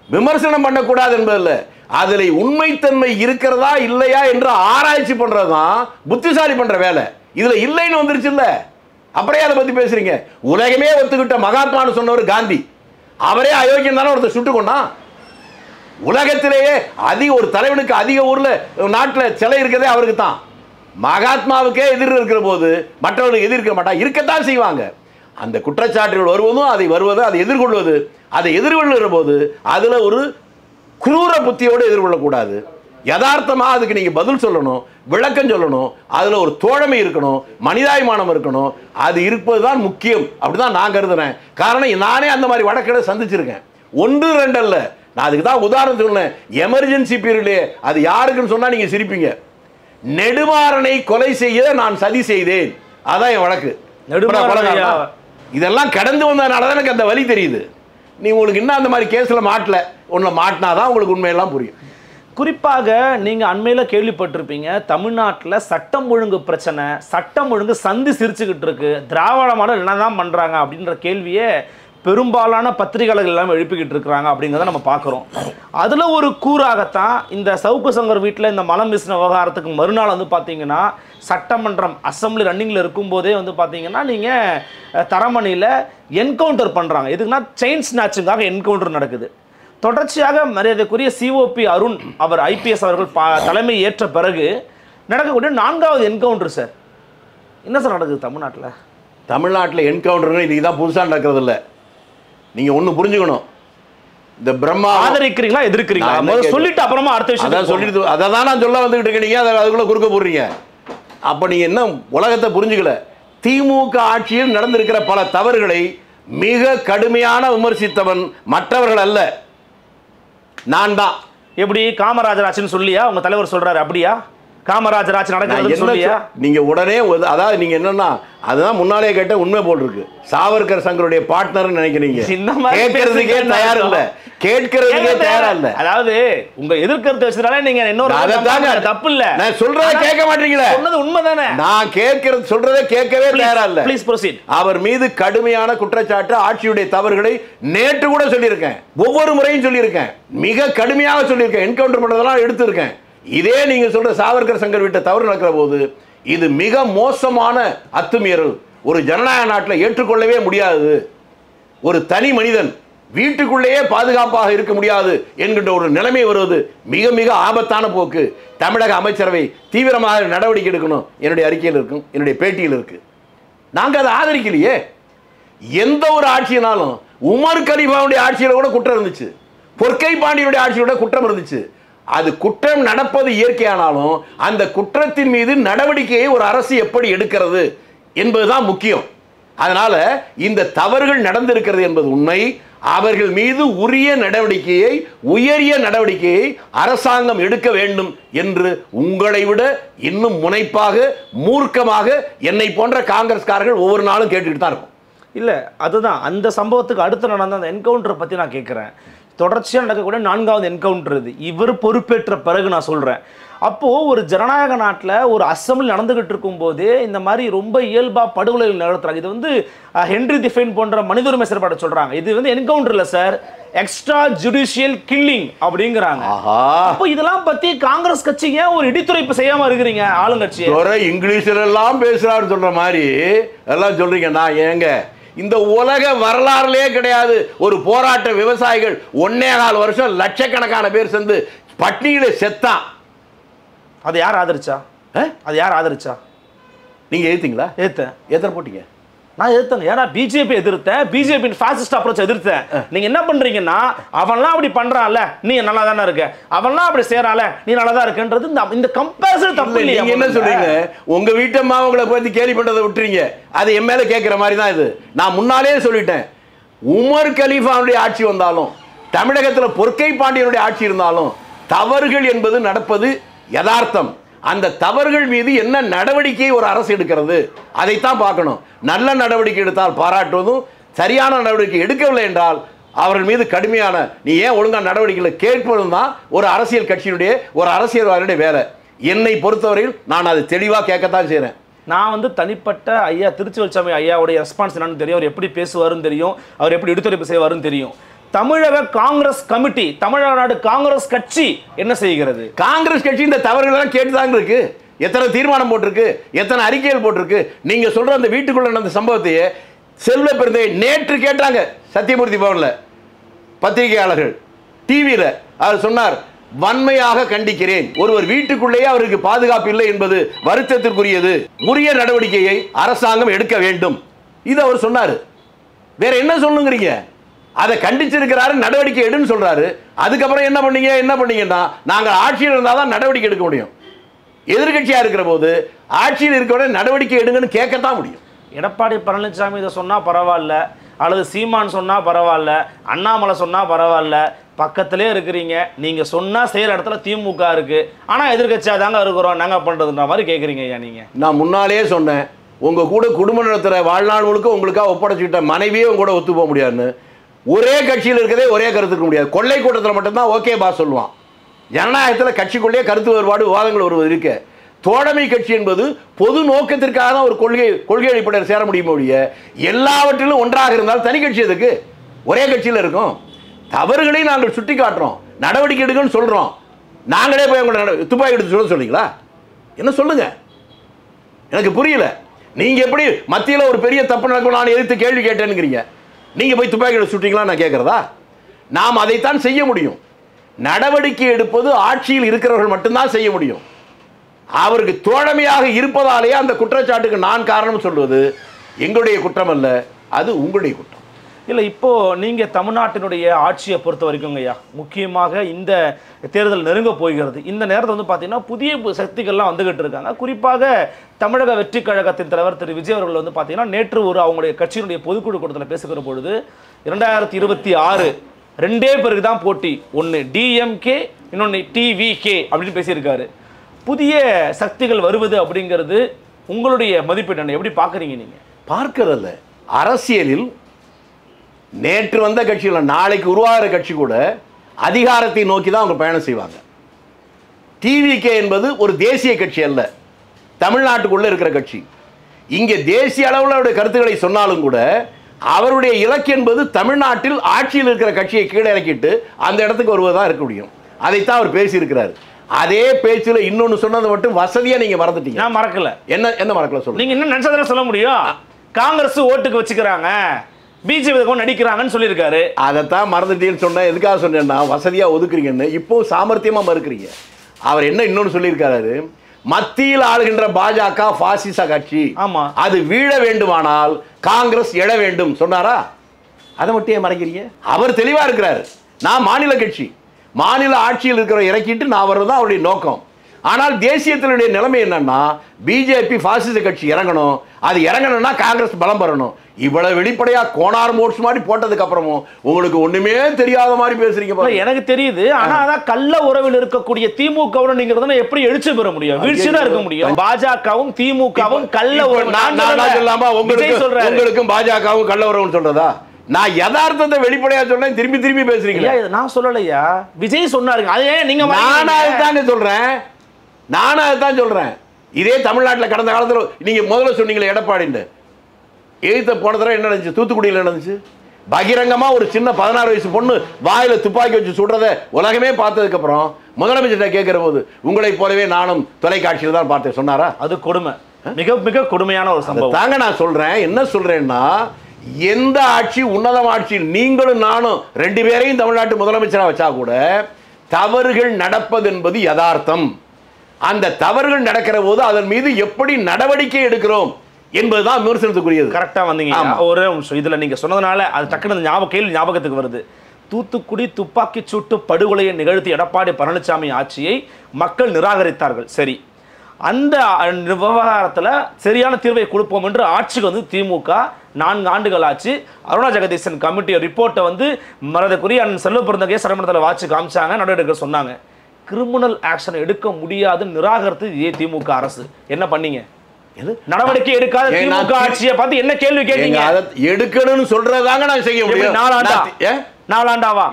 விமர்சனம் பண்ணக்கூடாது என்பதில்லை, அதில் உண்மைத்தன்மை இருக்கிறதா இல்லையா என்று ஆராய்ச்சி பண்ணுறது தான் புத்திசாலி பண்ணுற வேலை. இதில் இல்லைன்னு வந்துருச்சு இல்லை, அப்புறம் அதை பற்றி பேசுறீங்க. உலகமே ஒத்துக்கிட்ட மகாத்மான்னு சொன்னவர் காந்தி, அவரே அயோக்கியம் தானே ஒருத்தர் சுட்டு கொண்டான். உலகத்திலேயே ஒரு தலைவனுக்கு அதிக ஊர்ல நாட்டில் சிலை இருக்கிறதே அவருக்கு தான். மகாத்மாவுக்கே எதிர் இருக்கிற போது மற்றவர்களுக்கு எதிர்க்க மாட்டாங்க, இருக்கத்தான் செய்வாங்க. அந்த குற்றச்சாட்டுகள் வருவதும் அதை எதிர்கொள்வது, அதை எதிர்கொள்ளுகிற போது அதில் ஒரு குரூர புத்தியோடு எதிர்கொள்ளக்கூடாது. யதார்த்தமாக அதுக்கு நீங்கள் பதில் சொல்லணும், விளக்கம் சொல்லணும், அதில் ஒரு தோழமை இருக்கணும், மனிதாபிமானம் இருக்கணும். அது இருப்பது தான் முக்கியம். அப்படிதான் நான் கருதுறேன். காரணம், நானே அந்த மாதிரி வழக்குகளை சந்திச்சிருக்கேன். 1-2 அல்ல. நான் அதுக்கு தான் உதாரணம் சொன்னேன். எமர்ஜென்சி பீரியட்லே அது யாருக்குன்னு சொன்னா நீங்க சிரிப்பீங்க. நெடுமாறனை கொலை செய்ய நான் சதி செய்தேன், அதான் என் வழக்கு. இதெல்லாம் கடந்து வந்ததுனால தான் எனக்கு அந்த வலி தெரியுது. நீ உங்களுக்கு இன்னும் அந்த மாதிரி கேஸ்ல மாட்டல, ஒன்றுல மாட்டினாதான் உங்களுக்கு உண்மையெல்லாம் புரியும். குறிப்பாக நீங்கள் அண்மையில் கேள்விப்பட்டிருப்பீங்க, தமிழ்நாட்டில் சட்டம் ஒழுங்கு பிரச்சனை, சட்டம் ஒழுங்கு சந்தி சிரிச்சுக்கிட்டு இருக்கு, திராவிட மாடல் என்ன தான் பண்ணுறாங்க அப்படின்ற கேள்வியே பெரும்பாலான பத்திரிகைகள் எல்லாம் எழுப்பிக்கிட்டு இருக்கிறாங்க அப்படிங்கிறத நம்ம பார்க்குறோம். அதில் ஒரு கூறாகத்தான் இந்த சவுக்கு சங்கர் வீட்டில் இந்த மலம் வீசின விவகாரத்துக்கு மறுநாள் வந்து பார்த்தீங்கன்னா சட்டமன்றம் அசம்பிளி ரன்னிங்கில் இருக்கும்போதே வந்து பார்த்தீங்கன்னா நீங்கள் தரமணியில் என்கவுண்டர் பண்ணுறாங்க. எதுக்குன்னா செயின் ஸ்நாச்சிங்காக என்கவுண்டர் நடக்குது. தொடர்ச்சியாக மரியாதைக்குரிய சிஓபி அருண் அவர் IPS அவர்கள் தலைமை ஏற்ற பிறகு நடக்கக்கூடிய 4வது என்கவுண்டர். சார் என்ன சார் நடக்குது தமிழ்நாட்டில்? தமிழ்நாட்டில் என்கவுண்டர் இதுக்கு தான் புதுசாக நடக்கிறது இல்லை. நீங்கள் ஒன்று புரிஞ்சுக்கணும், இந்த பிரம்மா ஆதரிக்கிறீங்களா எதிர்க்கிறீங்களா சொல்லிட்டு அப்புறமா அடுத்த விஷயம் சொல்லிட்டு அதை தான் நான் சொல்ல வந்துகிட்டு இருக்கீங்க, அதை அதுக்குள்ளே குறுக்க போடுறீங்க. அப்போ நீங்கள் என்ன உலகத்தை புரிஞ்சுக்கல. திமுக ஆட்சியில் நடந்திருக்கிற பல தவறுகளை மிக கடுமையான விமர்சித்தவன் மற்றவர்கள் அல்ல, நான் தான். எப்படி காமராஜர் ஆட்சின்னு சொல்லியா உங்க தலைவர் சொல்றாரு? அப்படியா காமராஜர் ஆட்சி நடக்கிறது சொல்லியா? நீங்க உடனே அதாவது நீங்க என்னன்னா அதுதான் முன்னாலே கேட்ட உண்மை போல் இருக்கு. சாவர்கர் சங்கருடைய பார்ட்னர் நினைக்கிறீங்க. கேட்கறதுக்கே தயார் இல்ல, கேட்கறதுக்கே தயாரா இல்ல. அதாவது உங்க எதிர்க்கருத்து வச்சதால நீங்க இன்னொரு தப்பு இல்ல, நான் சொல்றதை கேட்க மாட்டீங்களே. சொன்னது உண்மைதானே, நான் கேட்கறது சொல்றதை கேட்கவே தயாரா இல்ல. Please proceed. அவர் மீது கடுமையான குற்றச்சாட்டு, ஆட்சியுடைய தவறுகளை நேற்று கூட சொல்லியிருக்கேன், ஒவ்வொரு முறையும் சொல்லியிருக்கேன், மிக கடுமையாக சொல்லியிருக்கேன், என்கவுண்டர் பண்ணதெல்லாம் எடுத்திருக்கேன். இதே நீங்க சொல்ற சாவர்கர் சங்கர் வீட்டை தவறு நடக்கிற போது இது மிக மோசமான அத்துமீறல். ஒரு ஜனநாயக நாட்டில் ஏற்றுக்கொள்ளவே முடியாது. ஒரு தனி மனிதன் வீட்டுக்குள்ளேயே பாதுகாப்பாக இருக்க முடியாது என்கின்ற ஒரு நிலைமை வருவது மிக மிக ஆபத்தான போக்கு. தமிழக அமைச்சரவை தீவிரமாக நடவடிக்கை எடுக்கணும். என்னுடைய அறிக்கையில் இருக்கும், என்னுடைய பேட்டியில் இருக்கு. நாங்கள் அதை ஆதரிக்கலையே. எந்த ஒரு ஆட்சியினாலும் உமர் கலீஃபாவுடைய ஆட்சியில் கூட குற்றம் இருந்துச்சு, பொற்கை பாண்டியனுடைய ஆட்சியோட குற்றம் இருந்துச்சு. அது குற்றம் நடப்பது இயற்கையானாலும் அந்த குற்றத்தின் மீது நடவடிக்கையை ஒரு அரசு எப்படி எடுக்கிறது என்பதுதான் முக்கியம். அதனால இந்த தவறுகள் நடந்திருக்கிறது என்பது உண்மை. அவர்கள் மீது உரிய நடவடிக்கையை, உயரிய நடவடிக்கையை அரசாங்கம் எடுக்க வேண்டும் என்று உங்களை விட இன்னும் முனைப்பாக, மூர்க்கமாக என்னை போன்ற காங்கிரஸ்காரர்கள் ஒவ்வொரு நாளும் கேட்டுக்கிட்டு தான் இருக்கும். இல்லை, அதுதான் அந்த சம்பவத்துக்கு அடுத்து நடந்த அந்த என்கவுண்டரை பற்றி நான் கேட்குறேன். தொடர்ச்சியாக நடக்கக்கூடிய 4வது என்கவுண்டர் இது. இவர் பொறுப்பேற்ற பிறகு நான் சொல்கிறேன், அப்போ ஒரு ஜனநாயக நாட்டில் ஒரு அசம்பிளி நடந்துகிட்டு இருக்கும் போது இந்த மாதிரி ரொம்ப இயல்பா படுகொலை நடத்துறாங்க. இது வந்து ஹென்ரி டிஃபைன் போன்ற மனித உரிமை செயல்பாடு சொல்றாங்க. இது வந்து என்கவுண்டர் இல்ல சார், எக்ஸ்ட்ரா ஜுடிஷியல் கில்லிங் அப்படிங்கிறாங்க. அப்போ இதெல்லாம் பத்தி காங்கிரஸ் கட்சி ஏன் ஒரு இடித்துரைப்பு செய்யாம இருக்கிறீங்க? ஆளுங்கட்சி இங்கிலீஷ்ல எல்லாம் பேசுறாரு சொல்ற மாதிரி எல்லாம் சொல்றீங்க. நான் ஏங்க இந்த உலக வரலாறுலயே கிடையாது ஒரு போராட்ட விவசாயிகள் 1.25 வருஷம் லட்சக்கணக்கான பேர் சேர்ந்து பட்டினியில செத்தான். அதை யார் ஆதரிச்சா? அது யார் ஆதரிச்சா? நீங்க எதிர்த்தீங்களா? எத்தனை போட்டீங்க? நான் எதிர்த்தேங்க. ஏன்னா பிஜேபி எதிர்த்தேன், பிஜேபி ஃபாசிஸ்ட் அப்ரோச் எதிர்த்தேன். நீங்க என்ன பண்றீங்கன்னா அவன்லாம் அப்படி பண்றான்ல நீ நல்லா தானே இருக்க, அவன்லாம் அப்படி செய்யறான்ல நீ நல்லா தான் இருக்கன்றது இந்த கம்பேரிசன் தப்பு இல்லையா? நீங்க என்ன சொல்றீங்க? உங்க வீட்டம்மா உங்களை பத்தி கேலி பண்றதை விட்டுறீங்க, அது என் மேல கேட்கிற மாதிரி தான் இது. நான் முன்னாலே சொல்லிட்டேன், உமர் கலீஃபாவுடைய ஆட்சி வந்தாலும் தமிழகத்தில் பொற்கை பாண்டியனுடைய ஆட்சி இருந்தாலும் தவறுகள் என்பது நடப்பது யதார்த்தம். அந்த தவறுகள் மீது என்ன நடவடிக்கை ஒரு அரசு எடுக்கிறது அதைத்தான் பார்க்கணும். நல்ல நடவடிக்கை எடுத்தால் பாராட்டுவதும், சரியான நடவடிக்கை எடுக்கவில்லை என்றால் அவர்கள் மீது கடுமையான நீ ஏன் ஒழுங்கான நடவடிக்கைகளை கேட்பதும் தான் ஒரு அரசியல் கட்சியினுடைய ஒரு அரசியல்வாதியுடைய வேலை. என்னை பொறுத்தவரையில் நான் அதை தெளிவாக கேட்கத்தான் செய்கிறேன். நான் வந்து தனிப்பட்ட ஐயா திருச்சிவல்சாமி ஐயாவுடைய ரெஸ்பான்ஸ் என்னன்னு தெரியும், அவர் எப்படி பேசுவாருன்னு தெரியும், அவர் எப்படி எடுத்துரைப்பு செய்வாருன்னு தெரியும். தமிழக காங்கிரஸ் கமிட்டி, தமிழ்நாடு காங்கிரஸ் கட்சி என்ன செய்கிறது? காங்கிரஸ் கட்சி இந்த தவறுகள் கேட்டுதாங்க இருக்கு. எத்தனை தீர்மானம் போட்டிருக்கு, எத்தனை அறிக்கைகள் போட்டிருக்கு. நீங்க சொல்ற அந்த வீட்டுக்குள்ள நடந்த சம்பவத்தையே செல்வ பெருந்தை நேற்று கேட்டாங்க சத்தியமூர்த்தி பவன்ல பத்திரிகையாளர்கள் டிவியில. அவர் சொன்னார், வன்மையாக கண்டிக்கிறேன், ஒருவர் வீட்டுக்குள்ளேயே அவருக்கு பாதுகாப்பு இல்லை என்பது வருத்தத்திற்குரியது, உரிய நடவடிக்கையை அரசாங்கம் எடுக்க வேண்டும். இது அவர் சொன்னாரு. வேற என்ன சொல்லுங்கிறீங்க? அதை கண்டிச்சிருக்கிறாரு, நடவடிக்கை எடுன்னு சொல்றாரு. அதுக்கப்புறம் என்ன பண்ணீங்கன்னா நாங்கள் ஆட்சியில் இருந்தால் தான் நடவடிக்கை எடுக்க முடியும். எதிர்கட்சியா இருக்கிற போது ஆட்சியில் இருக்கிற நடவடிக்கை எடுங்கன்னு கேட்கத்தான் முடியும். எடப்பாடி பழனிசாமி இதை சொன்னா பரவாயில்ல, அல்லது சீமான் சொன்னா பரவாயில்ல, அண்ணாமலை சொன்னா பரவாயில்ல, பக்கத்திலே இருக்கிறீங்க. நீங்க சொன்னா செய்யற இடத்துல திமுக இருக்கு, ஆனா எதிர்கட்சியா தாங்க இருக்கிறோம், நாங்க பண்றதுன்ற மாதிரி கேட்குறீங்க. ஐயா நீங்க, நான் முன்னாலே சொன்னேன், உங்க கூட குடும்ப நடத்துற வாழ்நாள் முழுக்க உங்களுக்காக ஒப்படைச்சுக்கிட்ட மனைவியே உங்க கூட ஒத்து போக முடியாதுன்னு. ஒரே கட்சியில் இருக்கிறதே ஒரே கருத்துக்க முடியாது. கொள்ளை கூட்டத்தில் மட்டும்தான் ஓகே பாஸ் சொல்லுவான். ஜனநாயகத்தில் கட்சிக்குள்ளேயே கருத்து வேறுபாடு விவாதங்கள் வருவது இருக்கு. தோழமை கட்சி என்பது பொது நோக்கத்திற்காக தான் ஒரு கொள்கை அடிப்படையில் சேர முடியும் ஒழிய எல்லாவற்றிலும் ஒன்றாக இருந்தால் தனி கட்சி எதுக்கு? ஒரே கட்சியில் இருக்கும். தவறுகளை நாங்கள் சுட்டி காட்டுறோம், நடவடிக்கை எடுக்கணும்னு சொல்றோம். நாங்களே போய் உங்களை துப்பாக்கி எடுத்து சொல்ல சொல்றீங்களா? என்ன சொல்லுங்க, எனக்கு புரியல. நீங்க எப்படி மத்தியில் ஒரு பெரிய தப்பு நடக்கும் நான் எதிர்த்து கேள்வி கேட்டேன்னுங்கிறீங்க, நீங்க போய் துப்பாக்கி எடுத்து சுட்டீங்களா நான் கேட்கறதா? நாம் அதைத்தான் செய்ய முடியும். நடவடிக்கை எடுப்பது ஆட்சியில் இருக்கிறவர்கள் மட்டும்தான் செய்ய முடியும். அவருக்கு தோழமையாக இருப்பதாலேயே அந்த குற்றச்சாட்டுக்கு நான் காரணம் சொல்வது எங்களுடைய குற்றம் அல்ல, அது உங்களுடைய குற்றம். இல்லை, இப்போ நீங்க தமிழ்நாட்டினுடைய ஆட்சியை பொறுத்த வரைக்கும் ஐயா, முக்கியமாக இந்த தேர்தல் நெருங்க போகிறது. இந்த நேரத்தில் வந்து பார்த்தீங்கன்னா புதிய சக்திகள்லாம் வந்துகிட்டு இருக்காங்க. குறிப்பாக தமிழக வெற்றி கழகத்தின் தலைவர் திரு விஜய் அவர்கள் வந்து பார்த்தீங்கன்னா நேற்று அவங்களுடைய கட்சியினுடைய பொதுக்குழு கூட்டத்தில் பேசுகிற பொழுது 2026 ரெண்டே பேருக்கு தான் போட்டி, ஒன்று டிஎம்கே, இன்னொன்று டிவிகே அப்படின்னு பேசியிருக்காரு. புதிய சக்திகள் வருவது அப்படிங்கிறது உங்களுடைய மதிப்பீடு என்ன, எப்படி பார்க்குறீங்க நீங்க? பார்க்கறதில்ல, அரசியலில் நேற்று வந்த கட்சிகள் நாளைக்கு உருவாகிற கட்சி கூட அதிகாரத்தை நோக்கி தான் அவங்க பயணம் செய்வாங்க. டிவிகே என்பது ஒரு தேசிய கட்சி அல்ல, தமிழ்நாட்டுக்குள்ள இருக்கிற கட்சி. இங்கே தேசிய அளவில் அவருடைய கருத்துக்களை சொன்னாலும் கூட அவருடைய இலக்கு என்பது தமிழ்நாட்டில் ஆட்சியில் இருக்கிற கட்சியை கீழே இறக்கிட்டு அந்த இடத்துக்கு வருவதாக இருக்க முடியும். அதைத்தான் அவர் பேசியிருக்கிறார். அதே பேச்சில் இன்னொன்று சொன்னதை மட்டும் வசதியாக நீங்க மறந்துட்டீங்க. நான் மறக்கல. என்ன மறக்கல சொல்லுங்க. நீங்க என்ன நினைச்சதான சொல்ல முடியும்? காங்கிரஸ் ஓட்டுக்கு வச்சுக்கிறாங்க, பிஜேபி நடிக்கிறாங்கன்னு சொல்லியிருக்காரு. அதைத்தான் மறந்துட்டேன்னு சொன்னேன். எதுக்காக சொன்னேன்னா வசதியாக ஒதுக்குறீங்கன்னு. இப்போ சாமர்த்தியமா மறுக்கிறீங்க. அவர் என்ன இன்னொன்று சொல்லியிருக்காரு, மத்தியில் ஆளுகின்ற பாஜக பாசிச கட்சி, ஆமா, அது வீழ வேண்டுமானால் காங்கிரஸ் எழ வேண்டும் சொன்னாரா? அதை மட்டும் மறைக்கிறீங்க. அவர் தெளிவா இருக்கிறார். நான் மாநில கட்சி, மாநில ஆட்சியில் இருக்கிற இறக்கிட்டு நான் வர்றதுதான் அவருடைய நோக்கம். ஆனால் தேசியத்தினுடைய நிலைமை என்னன்னா பிஜேபி பாசிச கட்சி இறங்கணும். அது இறங்கணும்னா காங்கிரஸ் பலம் பெறணும். இவ்வளவு வெளிப்படையா கோனார் மோட்ஸ் மாதிரி போட்டதுக்கு அப்புறமும் உங்களுக்கு ஒண்ணுமே தெரியாத மாதிரி பேசுறீங்க. எனக்கு தெரியுது, ஆனா அதான் கள்ள உறவில் இருக்கக்கூடிய திமுகவும் நீங்க எப்படி எழுச்சி பெற முடியும்? வீழ்ச்சிதான் இருக்க முடியும். பாஜகவும் திமுகவும் கள்ள உறவு. சொல்லாமா உங்களுக்கும் பாஜகவும் கள்ள உறவுன்னு சொல்றதா? நான் யதார்த்தத்தை வெளிப்படையா சொன்னேன், திரும்பி திரும்பி பேசுறீங்க. நான் சொல்லலையா, விஜய் சொன்னாருங்க. அதே நீங்க தாங்க சொல்றேன். நானும் அதுதான் சொல்றேன். இதே தமிழ்நாட்டில் கடந்த காலத்தில் நீங்க முதல்ல சொன்னீங்களே எடப்பாடின்னு, எழுத்த போன தடவை என்ன நடந்துச்சு? தூத்துக்குடியில் நடந்துச்சு. பகிரங்கமா ஒரு சின்ன 16 வயசு பொண்ணு வாயில துப்பாக்கி வச்சு சுடுறத உலகமே பார்த்ததுக்கு அப்புறம் முதலமைச்சர்கிட்ட கேட்கிற போது உங்களை போலவே நானும் தொலைக்காட்சியில் தான் பார்த்தேன் சொன்னாரா? அது கொடுமை, மிக மிக கொடுமையான ஒரு சம்பவம் தாங்க. நான் சொல்றேன், என்ன சொல்றேன்னா, எந்த ஆட்சி உன்னதம் ஆட்சி, நீங்களும் நானும் 2 பேரையும் தமிழ்நாட்டு முதலமைச்சராக வச்சா கூட தவறுகள் நடப்பது என்பது யதார்த்தம். அந்த தவறுகள் நடக்கிற போது அதன் மீது எப்படி நடவடிக்கை எடுக்கிறோம் என்பதுதான் விமர்சனத்துக்குரியது. கரெக்டா வந்தீங்க. ஒரு நிமிஷம், இதுல நீங்க சொன்னதுனால அது டக்குனு கேள்வி ஞாபகத்துக்கு வருது. தூத்துக்குடி துப்பாக்கி சூட்டு படுகொலையை நிகழ்த்தி எடப்பாடி பழனிசாமி ஆட்சியை மக்கள் நிராகரித்தார்கள். சரி, அந்த விவகாரத்தில் சரியான தீர்வை கொடுப்போம் என்று ஆட்சிக்கு வந்து திமுக 4 ஆண்டுகள் ஆச்சு. அருணா ஜெகதீசன் கமிட்டி ரிப்போர்ட்டை வந்து மறதக்குரிய செல்வ பிறந்தகையை சட்டமன்றத்தில் வாட்சி காமிச்சாங்க, நடவடிக்கை சொன்னாங்க. கிரிமினல் ஆக்ஷன் எடுக்க முடியாது நிராகரித்து இதே திமுக அரசு. என்ன பண்ணீங்க? நடவடிக்கை எடுக்காத திமுக ஆட்சியை பார்த்து என்ன கேள்வி கேட்டீங்க? எடுக்கணும்னு சொல்றதாங்க நான் செய்ய முடியும். 4 ஆண்டாவா?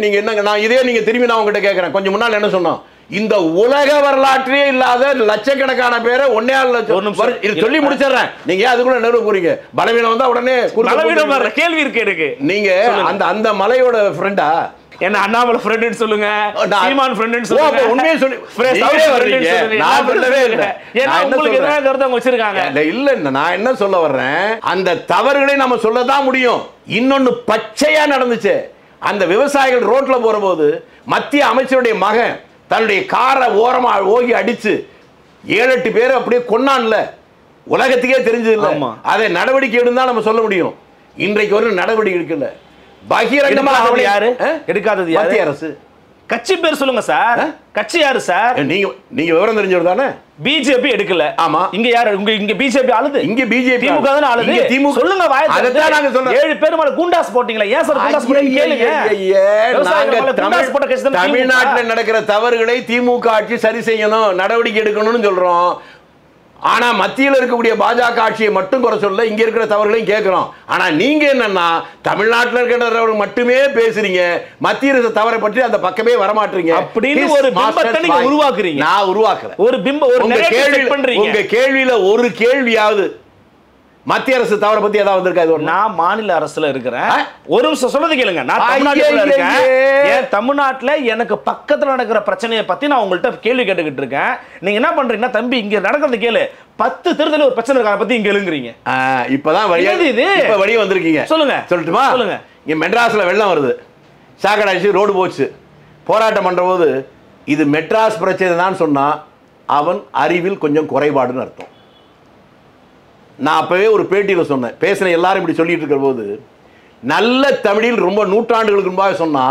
நீங்க என்னங்க, நான் இதே நீங்க திரும்பி நான் உங்ககிட்ட கேட்கறேன். கொஞ்சம் முன்னால் என்ன சொன்னோம்? இந்த உலக வரலாற்றே இல்லாத லட்சக்கணக்கான பேரை 1.5 லட்சம் சொல்லி முடிச்சிடறேன். நீங்க அதுக்குள்ள நிறுவ போறீங்க. பலவீனம் வந்தா உடனே கேள்வி இருக்கு எனக்கு. நீங்க அந்த மலையோட ஃப்ரெண்டா? என்ன அண்ணாமலை ஃப்ரெண்ட்னு சொல்லுங்க, சீமான் ஃப்ரெண்ட்னு சொல்லுங்க. உண்மையை சொல்லி நான் சொல்லவே இல்லை. ஏன்னா உங்களுக்கு எதிராக கருத்து அவங்க வச்சிருக்காங்க. இல்ல, நான் என்ன சொல்ல வர்றேன், அந்த தவறுகளை நம்ம சொல்லதான் முடியும். இன்னொன்னு பச்சையா நடந்துச்சு. அந்த விவசாயிகள் ரோட்ல போற போது மத்திய அமைச்சருடைய மகன் தன்னுடைய காரை ஓரமா ஓகி அடிச்சு 7-8 பேர் அப்படியே கொன்னான்ல, உலகத்துக்கே தெரிஞ்சது இல்ல. அதை நடவடிக்கை எடுத்தா நம்ம சொல்ல முடியும். இன்றைக்கு ஒரு நடவடிக்கை எடுக்கல. பகிரங்கமாக யாரு எடுக்காதது? மத்திய அரசு. கட்சி பேர் சொல்லுங்க சார். கட்சி யாரு சார்? நீங்க விவரம் தெரிஞ்சவர் தானே? பிஜேபி எடுக்கல. ஆமா. இங்க யாரு? இங்க பிஜேபி ஆளுது. இங்க பிஜேபி திமுக தான ஆளுது. திமுக சொல்லுங்க வாய். அததான் நாங்க சொல்றோம். 7 பேர் மேல குண்டாஸ் போட்டீங்களா? ஏன் சார் குண்டாஸ் போட்டீங்க கேளுங்க. நாங்க தமிழ்நாட்டுல நடக்கிற தவறுகளை திமுக ஆட்சி சரி செய்யணும், நடவடிக்கை எடுக்கணும்னு சொல்றோம். ஆனா மத்தியில் இருக்கக்கூடிய பாஜக ஆட்சியை மட்டும் குறை சொல்ல, இங்க இருக்கிற தவறுகளையும் கேட்கிறோம். ஆனா நீங்க என்னன்னா தமிழ்நாட்டில் இருக்கிறவர்கள் மட்டுமே பேசுறீங்க, மத்திய அரசு தவறை பற்றி அந்த பக்கமே வரமாட்டீங்க. அப்படின்னு ஒரு பிம்பத்தை நீங்க உருவாக்குறீங்க. நான் உருவாக்குறேன். ஒரு பிம்பம், ஒரு நரேட்டிவ் பண்றீங்க. உங்க கேள்வியில ஒரு கேள்வியாவது மத்திய அரசு தவறை பத்தி ஏதாவது வந்திருக்காது? நான் மாநில அரசுல இருக்கிறேன். ஒரு நிமிஷம் சொல்றது கேளுங்க. நான் தமிழ்நாட்டுல இருக்கேன். ஏன் தமிழ்நாட்டுல எனக்கு பக்கத்துல நடக்கிற பிரச்சனையை பத்தி நான் உங்கள்ட்ட கேள்வி கேட்டுக்கிட்டு இருக்கேன். நீங்க என்ன பண்றீங்கன்னா, தம்பி இங்க நடக்கிறது கேளு, 10 தெருத்துல ஒரு பிரச்சனை இருக்கா பத்தி இங்க எழுங்குறீங்க. இப்பதான் வழி வந்திருக்கீங்க. சொல்லுங்க, சொல்லட்டுமா? சொல்லுங்க. இங்க மெட்ராஸ்ல வெள்ளம் வருது, சாக்கடைச்சு ரோடு போச்சு, போராட்டம் பண்ற போது இது மெட்ராஸ் பிரச்சனை தான் சொன்னா அவன் அறிவில் கொஞ்சம் குறைபாடுன்னு அர்த்தம். நான் அப்பவே ஒரு பேட்டியில் சொன்னேன், பேசின எல்லாரும் இப்படி சொல்லிட்டு இருக்கிற போது, நல்ல தமிழில் ரொம்ப நூற்றாண்டுகளுக்கு முன்பாக சொன்னா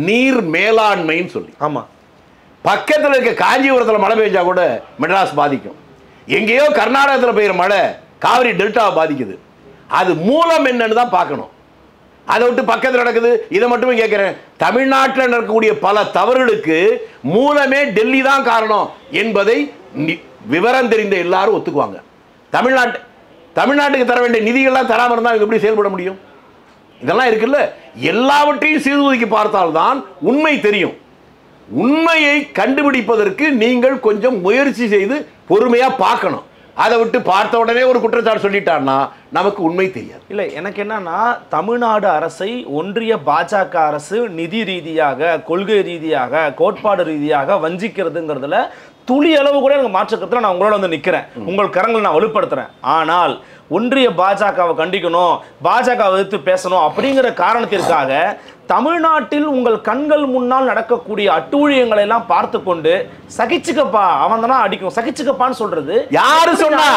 நீர் மேலாண்மைன்னு சொல்லி. ஆமா, பக்கத்தில் இருக்க காஞ்சிபுரத்தில் மழை பெய்ஞ்சா கூட மெட்ராஸ் பாதிக்கும். எங்கேயோ கர்நாடகத்தில் பெய்கிற மழை காவிரி டெல்டாவை பாதிக்குது. அது மூலம் என்னன்னு தான் பார்க்கணும். அதை விட்டு பக்கத்தில் நடக்குது இதை மட்டுமே கேட்கிறேன். தமிழ்நாட்டில் நடக்கக்கூடிய பல தவறுகளுக்கு மூலமே டெல்லி தான் காரணம் என்பதை விவரம் தெரிந்த எல்லாரும் ஒத்துக்குவாங்க. தமிழ்நாட்டுக்கு தர வேண்டிய நிதிகள்லாம் தராமல் இருந்தால் எப்படி செயல்பட முடியும்? இதெல்லாம் இருக்குல்ல, எல்லாவற்றையும் சீர்தூக்கி பார்த்தால்தான் உண்மை தெரியும். உண்மையை கண்டுபிடிப்பதற்கு நீங்கள் கொஞ்சம் முயற்சி செய்து பொறுமையா பார்க்கணும். அதை விட்டு பார்த்த உடனே ஒரு குற்றச்சாட்டு சொல்லிட்டான்னா நமக்கு உண்மை தெரியாது. இல்லை, எனக்கு என்னன்னா, தமிழ்நாடு அரசை ஒன்றிய பாஜக அரசு நிதி ரீதியாக, கொள்கை ரீதியாக, கோட்பாடு ரீதியாக வஞ்சிக்கிறதுங்கிறதுல துளி அளவு கூட எனக்கு மாற்றக்கத்தில் நான் உங்களோட வந்து நிற்கிறேன். உங்கள் கரங்களை நான் வலுப்படுத்துறேன். ஆனால் ஒன்றிய பாஜகவை கண்டிக்கணும், பாஜக எதிர்த்து பேசணும் அப்படிங்கிற காரணத்திற்காக தமிழ்நாட்டில் உங்கள் கண்கள் முன்னால் நடக்கக்கூடிய அட்டூழியங்களை எல்லாம் பார்த்து கொண்டு சகிச்சுக்கப்பா, அவன் தானே அடிக்கும், சகிச்சுக்கப்பான்னு சொல்றது யாரு சொன்னா?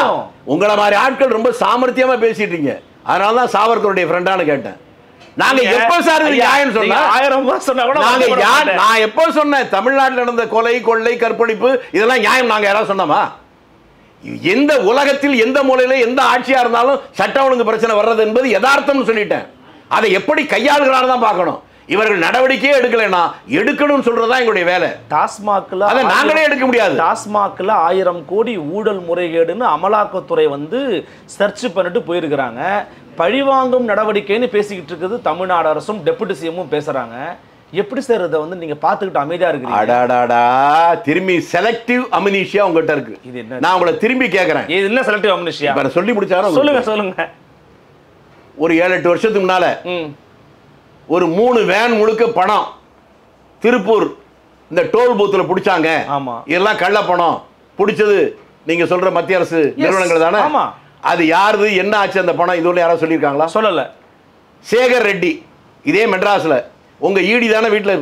உங்களை மாதிரி ஆட்கள் ரொம்ப சாமர்த்தியமா பேசிட்டீங்க. அதனாலதான் சாவர்கருடைய ஃப்ரெண்டானு கேட்டேன். நாங்க எப்ப சார் நியாயம் சொன்னா 1000 சொன்னா கூட நான் எப்ப சொன்னேன் தமிழ்நாட்டில் நடந்த கொலை, கொள்ளை, கற்பழிப்பு இதெல்லாம் நியாயம் நாங்க யாராவது சொன்னோமா? எந்த உலகத்தில் எந்த மூலையில எந்த ஆட்சியா இருந்தாலும் சட்ட ஒழுங்கு பிரச்சனை வர்றது என்பது யதார்த்தம்னு சொல்லிட்டேன். அதை எப்படி கையாளுகிறான்னு தான் பார்க்கணும். இவர்கள் நடவடிக்கையே எடுக்கலைன்னா எடுக்கணும்னு சொல்றதா எங்களுடைய வேலை. டாஸ்மாக்ல அதை நாங்களே எடுக்க முடியாது. டாஸ்மாக்ல 1000 கோடி ஊழல் முறைகேடுன்னு அமலாக்கத்துறை வந்து சர்ச் பண்ணிட்டு போயிருக்கிறாங்க. பழிவாங்கும் நடவடிக்கைன்னு பேசிக்கிட்டு இருக்குது தமிழ்நாடு அரசும் டெபுட்டி சிஎம்மும் பேசுறாங்க. எப்படி சார் இதை வந்து நீங்க பாத்துக்கிட்டு அமைதியா இருக்கீங்க? அடாடாடா, திரும்பி செலக்டிவ் அம்னீஷியா உங்ககிட்ட இருக்கு. இது என்ன? நான் உங்களை திரும்பி கேட்கறேன். இது என்ன செலக்டிவ் அம்னீஷியா? இப்ப சொல்லி முடிச்சாரா? சொல்லுங்க. ஒரு 7-8 வருஷத்துக்கு முன்னால ஒரு 3 வேன் முழுக்க பணம் திருப்பூர் இந்த டோல் பூத்துல பிடிச்சாங்க. ஆமா. இதெல்லாம் கள்ள பணம் பிடிச்சது நீங்க சொல்ற மத்திய அரசு நிறுவனங்கள் தானே? ஆமா. அது யாருது, என்ன ஆச்சு அந்த பணம்? இதுல யாராவது சொல்லியிருக்காங்களா? சொல்லல. சேகர் ரெட்டி இதே மெட்ராஸ்ல உங்க ஈடி தானே வீட்டுல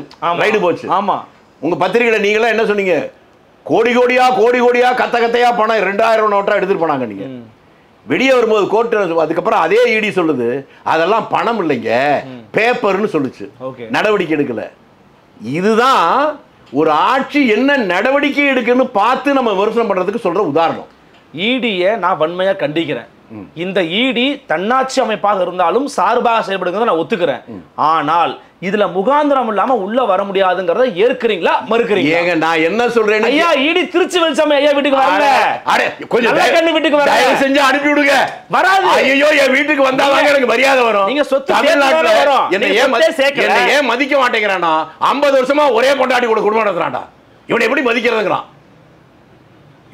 ரைடு போச்சு. ஆமா. உங்க பத்திரிகையில நீங்களா என்ன சொன்னீங்க? கோடி கோடியா கத்தையா பணம் 2000 நோட்டா எடுத்துட்டு போனாங்க. நீங்க வெளியே வரும்போது கோர்ட் அதுக்கப்புறம் அதே ஈடி சொல்லுது அதெல்லாம் பணம் இல்லைங்க, பேப்பர்னு சொல்லுச்சு. நடவடிக்கை எடுக்கல. இதுதான் ஒரு ஆட்சி என்ன நடவடிக்கை எடுக்குன்னு பார்த்து நம்ம விமர்சனம் பண்றதுக்கு சொல்ற உதாரணம். ஈடியை நான் வன்மையா கண்டிக்கிறேன். இந்த ஈடி தன்னாட்சி அமைப்பாக இருந்தாலும் சார்பாக செயல்படுங்கிறத நான் ஒத்துக்கிறேன். ஆனால் இதுல முகாந்திரம் இல்லாம உள்ள வர முடியாதுங்கறத ஏற்கிறீங்களா மறுக்கிறீங்க? ஏங்க நான் என்ன சொல்றேன்? ஐயா ஈடி திருச்சி வெளிச்சாமி ஐயா வீட்டுக்கு வரல. அட கொஞ்சம் கண்ணு வீட்டுக்கு வரல. தயவு செஞ்சு அனுப்பி விடுங்க. வராது. ஐயோ என் வீட்டுக்கு வந்தாங்க எனக்கு மரியாதை வரும். நீங்க சொத்து தமிழ்நாட்டுல வரும். என்ன ஏன் மதிக்க மாட்டேங்கிறானா? 50 வருஷமா ஒரே பொண்டாட்டி கூட குடும்பம் நடத்துறான்டா. இவனை எப்படி மதிக்கிறதுங்கிறான்?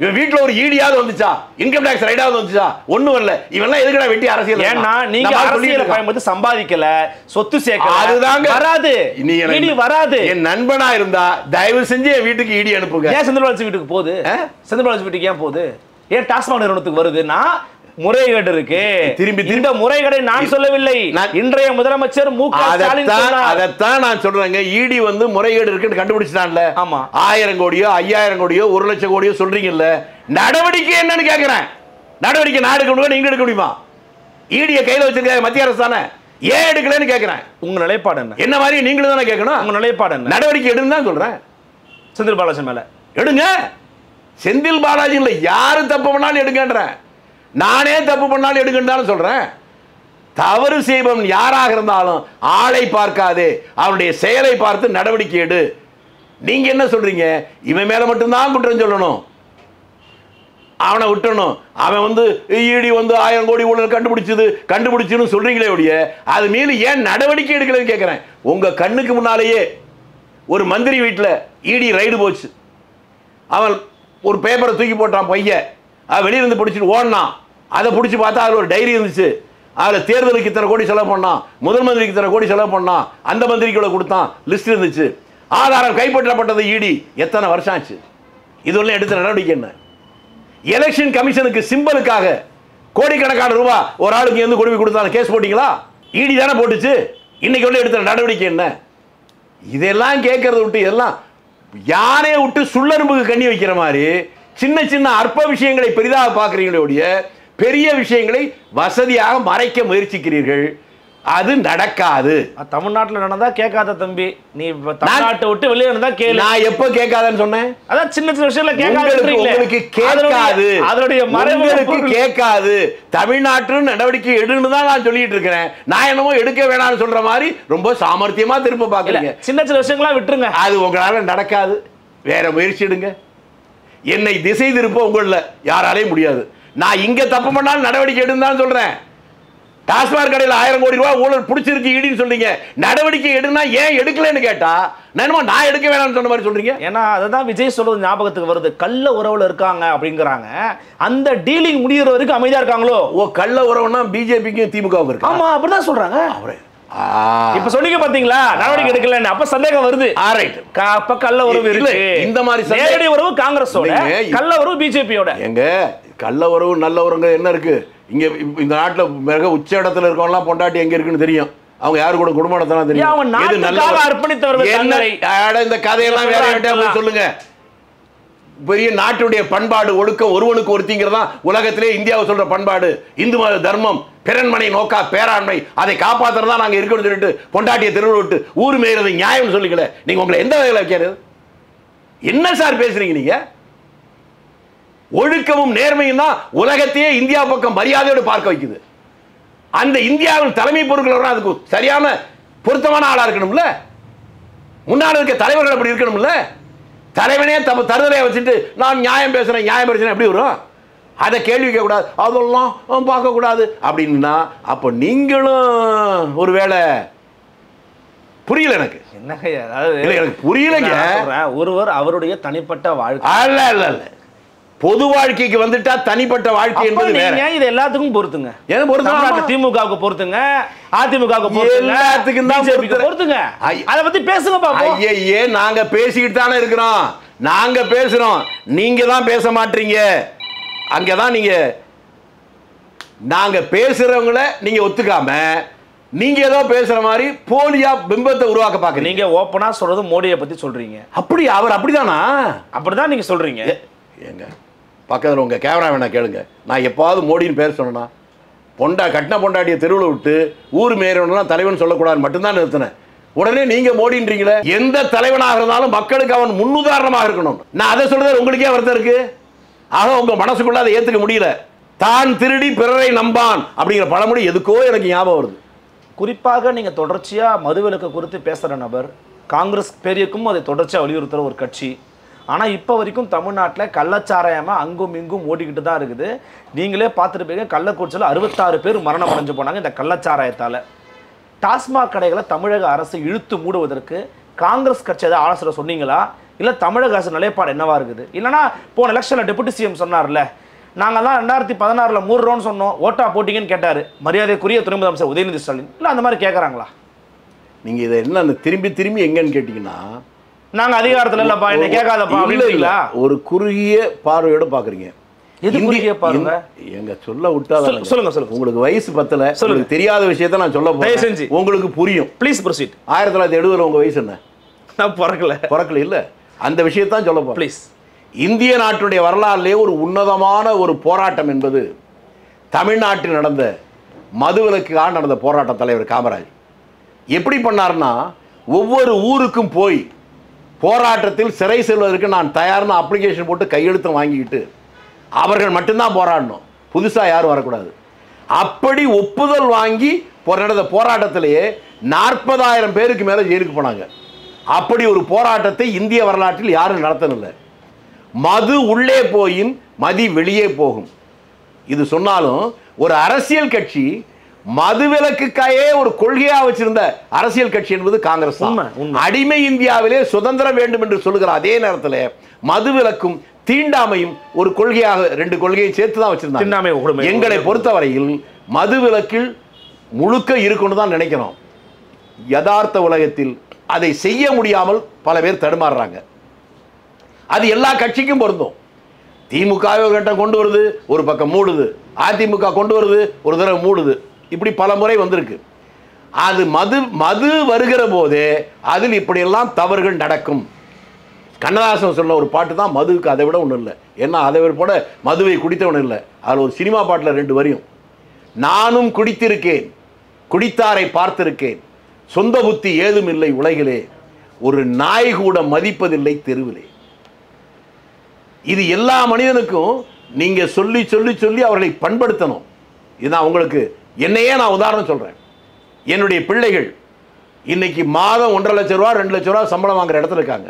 இவன் வீட்டுல ஒரு ஈடியாவது வந்துச்சா? இன்கம் டாக்ஸ் ரைடாவது வந்துச்சா? ஒண்ணும் வரல. இவெல்லாம் எதுக்குடா வெட்டி அரசியல்? ஏன்னா நீங்க அரசியல் பயன்படுத்தி சம்பாதிக்கல, சொத்து சேர்க்கல. அதுதாங்க வராது. ஈடி வராது. என் நண்பனா இருந்தா தயவு செஞ்சு என் வீட்டுக்கு ஈடி அனுப்புங்க. ஏன் செந்தில் பாலாஜி வீட்டுக்கு போகுது? செந்தில் பாலாஜி வீட்டுக்கு ஏன் போகுது? ஏன் டாஸ்மாக் நிறுவனத்துக்கு வருதுன்னா முறைகேடு இருக்கு. திரும்பி இந்த முறைகேடை நான் சொல்லவில்லை, இன்றைய முதலமைச்சர் மு.க. ஸ்டாலின் சொன்னார். அதைத்தான் நான் சொல்றேங்க. ஈடி வந்து முறைகேடு இருக்குன்னு கண்டுபிடிச்சிட்டான்ல. ஆமா. 1000 கோடியோ 5000 கோடியோ 1 லட்சம் கோடியோ சொல்றீங்கல்ல, நடவடிக்கை என்னன்னு கேக்குறேன். நடவடிக்கை நான் எடுக்க முடியுமா? நீங்க எடுக்க முடியுமா? ஈடியை கையில வச்சிருக்க மத்திய அரசு தானே, ஏன் எடுக்கலன்னு கேக்குறேன். உங்க நிலைப்பாடு என்ன? என்ன மாதிரி நீங்களும் தானே கேட்கணும். உங்க நிலைப்பாடு என்ன? நடவடிக்கை எடுன்னு தான் சொல்றேன். செந்தில் பாலாஜி மேல எடுங்க. செந்தில் பாலாஜி இல்ல, யாரு தப்பு பண்ணாலும் எடுங்கன்றேன். நானே தப்பு பண்ணாலும் எடுக்கணும் சொல்றேன். தவறு செய்பவன் யாராக இருந்தாலும் ஆளை பார்க்காதே, அவனுடைய செயலை பார்த்து நடவடிக்கை எடு. நீங்க என்ன சொல்றீங்க? இவன் மேல மட்டும்தான் குற்றம் சொல்லணும், அவனை விட்டணும். அவன் வந்து ஈடி வந்து 1000 கோடி ஊழல் கண்டுபிடிச்சுன்னு சொல்றீங்களே ஒழிய அது மீது ஏன் நடவடிக்கை எடுக்கலன்னு கேட்கிறேன். உங்க கண்ணுக்கு முன்னாலேயே ஒரு மந்திரி வீட்டில் ஈடி ரைடு போச்சு. அவன் ஒரு பேப்பரை தூக்கி போட்டான் பையன், வெளியிருந்து பிடிச்சிட்டு ஓடனான். அதை பிடிச்சி பார்த்தா அதில் ஒரு டைரி இருந்துச்சு. அதில் தேர்தலுக்கு இத்தனை கோடி செலவு பண்ணான், முதல் மந்திரிக்கு இத்தனை கோடி செலவு பண்ணான், அந்த மந்திரிக்கு கொடுத்தான் லிஸ்ட் இருந்துச்சு. ஆதாரம் கைப்பற்றப்பட்டது ஈடி. எத்தனை வருஷம் ஆச்சு? இதுவரை எடுத்த நடவடிக்கை என்ன? எலெக்ஷன் கமிஷனுக்கு சிம்பலுக்காக கோடிக்கணக்கான ரூபாய் ஒரு ஆளுக்கு வந்து கொடுவி கொடுத்தாங்க, கேஸ் போட்டீங்களா? ஈடி தானே போட்டுச்சு. இன்னைக்கு உள்ள எடுத்த நடவடிக்கை என்ன? இதெல்லாம் கேட்கறத விட்டு எல்லாம் யானையை விட்டு சுள்ளரும்புக்கு கண்ணி வைக்கிற மாதிரி சின்ன சின்ன அற்ப விஷயங்களை பெரிதாக பார்க்கிறீங்களே, பெரிய விஷயங்களை வசதியாக மறைக்க முயற்சிக்கிறீர்கள். அது நடக்காது. தமிழ்நாட்டில் நடந்தா கேட்காத தம்பி, நீ தமிழ்நாட்டை விட்டு வெளியே இருந்தா கேளு. நான் எப்ப கேட்காதன்னு சொன்னேன்? அதான் சின்ன சின்ன விஷயத்துல கேட்காது. உங்களுக்கு கேட்காது, அதனுடைய மறைமுகருக்கு கேட்காது. தமிழ்நாட்டு நடவடிக்கை எடுன்னு தான் நான் சொல்லிட்டு இருக்கிறேன். நான் என்னமோ எடுக்க வேணாம்னு சொல்ற மாதிரி ரொம்ப சாமர்த்தியமா திரும்ப பாக்குறீங்க. சின்ன சின்ன விஷயங்களா விட்டுருங்க, அது உங்களால நடக்காது. வேற முயற்சி எடுங்க. என்னை திசை திருப்ப உங்கள யாராலையும் முடியாது. நான் இங்க தப்பு பண்ணாலும் நடவடிக்கை எடுன்னு சொல்றேன். டாஸ்மாக் கடையில் 1000 கோடி ரூபாய் ஊழல் பிடிச்சிருக்கு ஈடின்னு சொல்றீங்க, நடவடிக்கை எடுனா ஏன் எடுக்கலன்னு கேட்டா நான் எடுக்க வேணாம்னு சொன்ன மாதிரி சொல்றீங்க. ஏன்னா அதுதான் விஜய் சொல்றது ஞாபகத்துக்கு வருது. கள்ள உறவுல இருக்காங்க அப்படிங்கிறாங்க. அந்த டீலிங் முடிகிற வரைக்கும் அமைதியா இருக்காங்களோ? ஓ, கள்ள உறவுனா பிஜேபிக்கும் திமுகவுக்கு இருக்கு. ஆமா, அப்படிதான் சொல்றாங்க. இப்ப சொல்லிக்க பாத்தீங்களா நடவடிக்கை எடுக்கலன்னு? அப்ப சந்தேகம் வருது. அப்ப கள்ள உறவு இருக்கு. இந்த மாதிரி நேரடி உறவு காங்கிரஸோட, கள்ள உறவு பிஜேபியோட. எங்க கள்ள உறவு நல்ல உறவு என்ன இருக்கு? இங்க இந்த நாட்டில் மிக உச்ச இடத்துல இருக்கவங்கலாம் பொண்டாட்டி எங்க இருக்குன்னு தெரியும். அவங்க யாரு கூட குடும்பம் நடத்தினா தெரியும். இந்த கதையெல்லாம் வேற சொல்லுங்க. பெரிய நாட்டுடைய பண்பாடு ஒழுக்கம் ஒருவனுக்கு ஒருத்திங்கிறதா உலகத்திலே இந்தியாவை சொல்ற பண்பாடு. இந்து மத தர்மம், பிறன்மனை நோக்கா பேராண்மை, அதை காப்பாத்துறதா நாங்க இருக்கணும்னு சொல்லிட்டு பொண்டாட்டியை தெருவில் விட்டு ஊர் மேயறது நியாயம் சொல்லிக்கல. நீங்க உங்களை எந்த வகையில் வைக்கிறது? என்ன சார் பேசுறீங்க நீங்க? ஒழுக்கமும் நேர்மையும் தான் உலகத்தையே இந்தியா பக்கம் மரியாதையோடு பார்க்க வைக்குது. அந்த இந்தியாவில் தலைமை பொறுப்புகள் அதுக்கு சரியான பொருத்தமான ஆளா இருக்கணும்ல. முன்னாடி இருக்க தலைவர்கள் அப்படி இருக்கணும்ல. தலைவனே தருதலையை வச்சுட்டு நான் நியாயம் பேசுறேன் எப்படி வரும்? அதை கேள்வி கேட்க கூடாது, அதெல்லாம் பார்க்க கூடாது அப்படின்னா அப்ப நீங்களும் ஒருவேளை புரியல எனக்கு. என்னங்க அதாவது எனக்கு புரியலங்க. ஒருவர் அவருடைய தனிப்பட்ட வாழ்க்கை அல்ல அல்ல அல்ல, பொது வாழ்க்கைக்கு வந்துட்டா தனிப்பட்ட வாழ்க்கை என்பது வேற. இது எல்லாத்துக்கும் பொறுத்துங்க. ஏன் பொறுத்துங்க? திமுகவுக்கு பொறுத்துங்க, அதிமுகவுக்கு பொறுத்துங்க, எல்லாத்துக்கும் தான் பொறுத்துங்க. அத பத்தி பேசுங்க பாப்போம். ஐயே, நாங்க பேசிக்கிட்டு தானே இருக்கிறோம். நாங்க பேசுறோம், நீங்க தான் பேச மாட்டீங்க. அங்கதான் நீங்க நாங்க பேசுறவங்கள நீங்க ஒத்துக்காம நீங்க ஏதோ பேசுற மாதிரி போலியா பிம்பத்தை உருவாக்க பாக்குறீங்க. நீங்க ஓப்பனா சொல்றது மோடியை பத்தி சொல்றீங்க. அப்படி அவர் அப்படிதானா? அப்படிதான் நீங்க சொல்றீங்க. ஏங்க பக்கத்தில் உங்க கேமரா வேணா கேளுங்க. நான் எப்பாவது மோடின்னு பேர் சொன்னா கட்டின பொண்டாட்டிய தெருவில் விட்டு ஊர் மேயறவனெல்லாம் தலைவன் சொல்லக்கூடாது மட்டும்தான் நிறுத்தினேன். உடனே நீங்க மோடின்றீங்களே. எந்த தலைவனாக இருந்தாலும் மக்களுக்கு அவன் முன்னுதாரணமாக இருக்கணும். நான் அதை சொல்றது உங்களுக்கே வருத்தம் இருக்கு. ஆக உங்க மனசுக்குள்ள அதை ஏத்துக்க முடியல. தான் திருடி பிறரை நம்பான் அப்படிங்கிற பழமொழி எதுக்கோ எனக்கு ஞாபகம் வருது. குறிப்பாக நீங்க தொடர்ச்சியா மதுவிலக்கு குறித்து பேசுற நபர், காங்கிரஸ் பேரியக்கும் அதை தொடர்ச்சியா வலியுறுத்துற ஒரு கட்சி. ஆனால் இப்போ வரைக்கும் தமிழ்நாட்டில் கள்ளச்சாராயமாக அங்கும் இங்கும் ஓடிக்கிட்டு தான் இருக்குது. நீங்களே பார்த்துருப்பீங்க, கள்ளக்குறிச்சியில் 66 பேர் மரணம் அடைஞ்சு போனாங்க இந்த கள்ளச்சாராயத்தால். டாஸ்மாக் கடைகளை தமிழக அரசு இழுத்து மூடுவதற்கு காங்கிரஸ் கட்சி ஏதாவது ஆலோசனை சொன்னீங்களா? இல்லை தமிழக அரசு நிலைப்பாடு என்னவா இருக்குது? இல்லைனா போன எலெக்ஷனில் டெபுட்டி சிஎம் சொன்னார்ல, நாங்கள் தான் 2016 மூடுறோன்னு சொன்னோம், ஓட்டா போட்டிங்கன்னு கேட்டார் மரியாதைக்குரிய துணை முதலமைச்சர் உதயநிதி ஸ்டாலின். இல்லை அந்த மாதிரி கேட்குறாங்களா? நீங்கள் இதை என்ன திரும்பி திரும்பி எங்கன்னு கேட்டிங்கன்னா, நாங்க அதிகாரத்துல இல்லப்பா, என்ன கேட்காதப்பா அப்படிங்களா? ஒரு குறுகிய பார்வையோட பாக்குறீங்க. எது குறுகிய பார்வை? எங்க சொல்ல விட்டா சொல்லுங்க சொல்லுங்க. உங்களுக்கு வயசு பத்தல, உங்களுக்கு தெரியாத விஷயத்தை நான் சொல்ல போறேன், செஞ்சு உங்களுக்கு புரியும். Please proceed. 1970 உங்க வயசு என்ன? நான் பிறக்கல இல்ல. அந்த விஷயத்தான் சொல்ல போறேன். ப்ளீஸ். இந்திய நாட்டுடைய வரலாறுலேயே ஒரு உன்னதமான ஒரு போராட்டம் என்பது தமிழ்நாட்டில் நடந்த மதுவிலக்குக்காக நடந்த போராட்ட தலைவர் காமராஜ் எப்படி பண்ணார்னா, ஒவ்வொரு ஊருக்கும் போய் போராட்டத்தில் சிறை செல்வதற்கு நான் தயார்னு அப்ளிகேஷன் போட்டு கையெழுத்து வாங்கிக்கிட்டு அவர்கள் மட்டும்தான் போராடணும், புதுசாக யாரும் வரக்கூடாது. அப்படி ஒப்புதல் வாங்கி நடந்த போராட்டத்திலேயே 40,000 பேருக்கு மேலே ஜெயிலுக்கு போனாங்க. அப்படி ஒரு போராட்டத்தை இந்திய வரலாற்றில் யாரும் நடத்தவில்லை. மது உள்ளே போயின் மதி வெளியே போகும். இது சொன்னாலும் ஒரு அரசியல் கட்சி மதுவிலக்குக்காயே ஒரு கொள்கையா வச்சிருந்த அரசியல் கட்சி என்பது காங்கிரஸ். அடிமை இந்தியாவிலே சுதந்திரம் வேண்டும் என்று சொல்லுகிற அதே நேரத்தில் மதுவிலக்கும் தீண்டாமையும் ஒரு கொள்கையாக, 2 கொள்கையை சேர்த்து தான் வச்சிருந்தாங்க. எங்களை பொறுத்தவரையில் மதுவிலக்கில் முழுக்க இருக்குன்னு தான் நினைக்கிறோம். யதார்த்த உலகத்தில் அதை செய்ய முடியாமல் பல பேர் தடுமாறுறாங்க. அது எல்லா கட்சிக்கும் பொருந்தும். திமுகவே ஒரு கட்டம் கொண்டு வருது, ஒரு பக்கம் மூடுது. அதிமுக கொண்டு வருது, ஒரு தடவை மூடுது. இப்படி பல முறை வந்திருக்கு. அது மது வருகிற போதே அதில் இப்படியெல்லாம் தவறுகள் நடக்கும். கண்ணதாசன் சொன்ன ஒரு பாட்டு தான் மதுவுக்கு அதை விட ஒன்றும் இல்லை. ஏன்னா அதை போட மதுவை குடித்தவன் இல்லை. அதில் ஒரு சினிமா பாட்டில் 2 வரியும், நானும் குடித்திருக்கேன், குடித்தாரை பார்த்திருக்கேன், சொந்த புத்தி ஏதும் இல்லை உலகிலே, ஒரு நாய் கூட மதிப்பதில்லை தெருவிலே. இது எல்லா மனிதனுக்கும் நீங்க சொல்லி சொல்லி சொல்லி அவர்களை பண்படுத்தணும். இதுதான் உங்களுக்கு. என்னையே நான் உதாரணம் சொல்றேன். என்னுடைய பிள்ளைகள் இன்னைக்கு மாதம் 1.5 லட்சம் ரூபா 2 லட்சம் ரூபா சம்பளம் வாங்குற இடத்துல இருக்காங்க.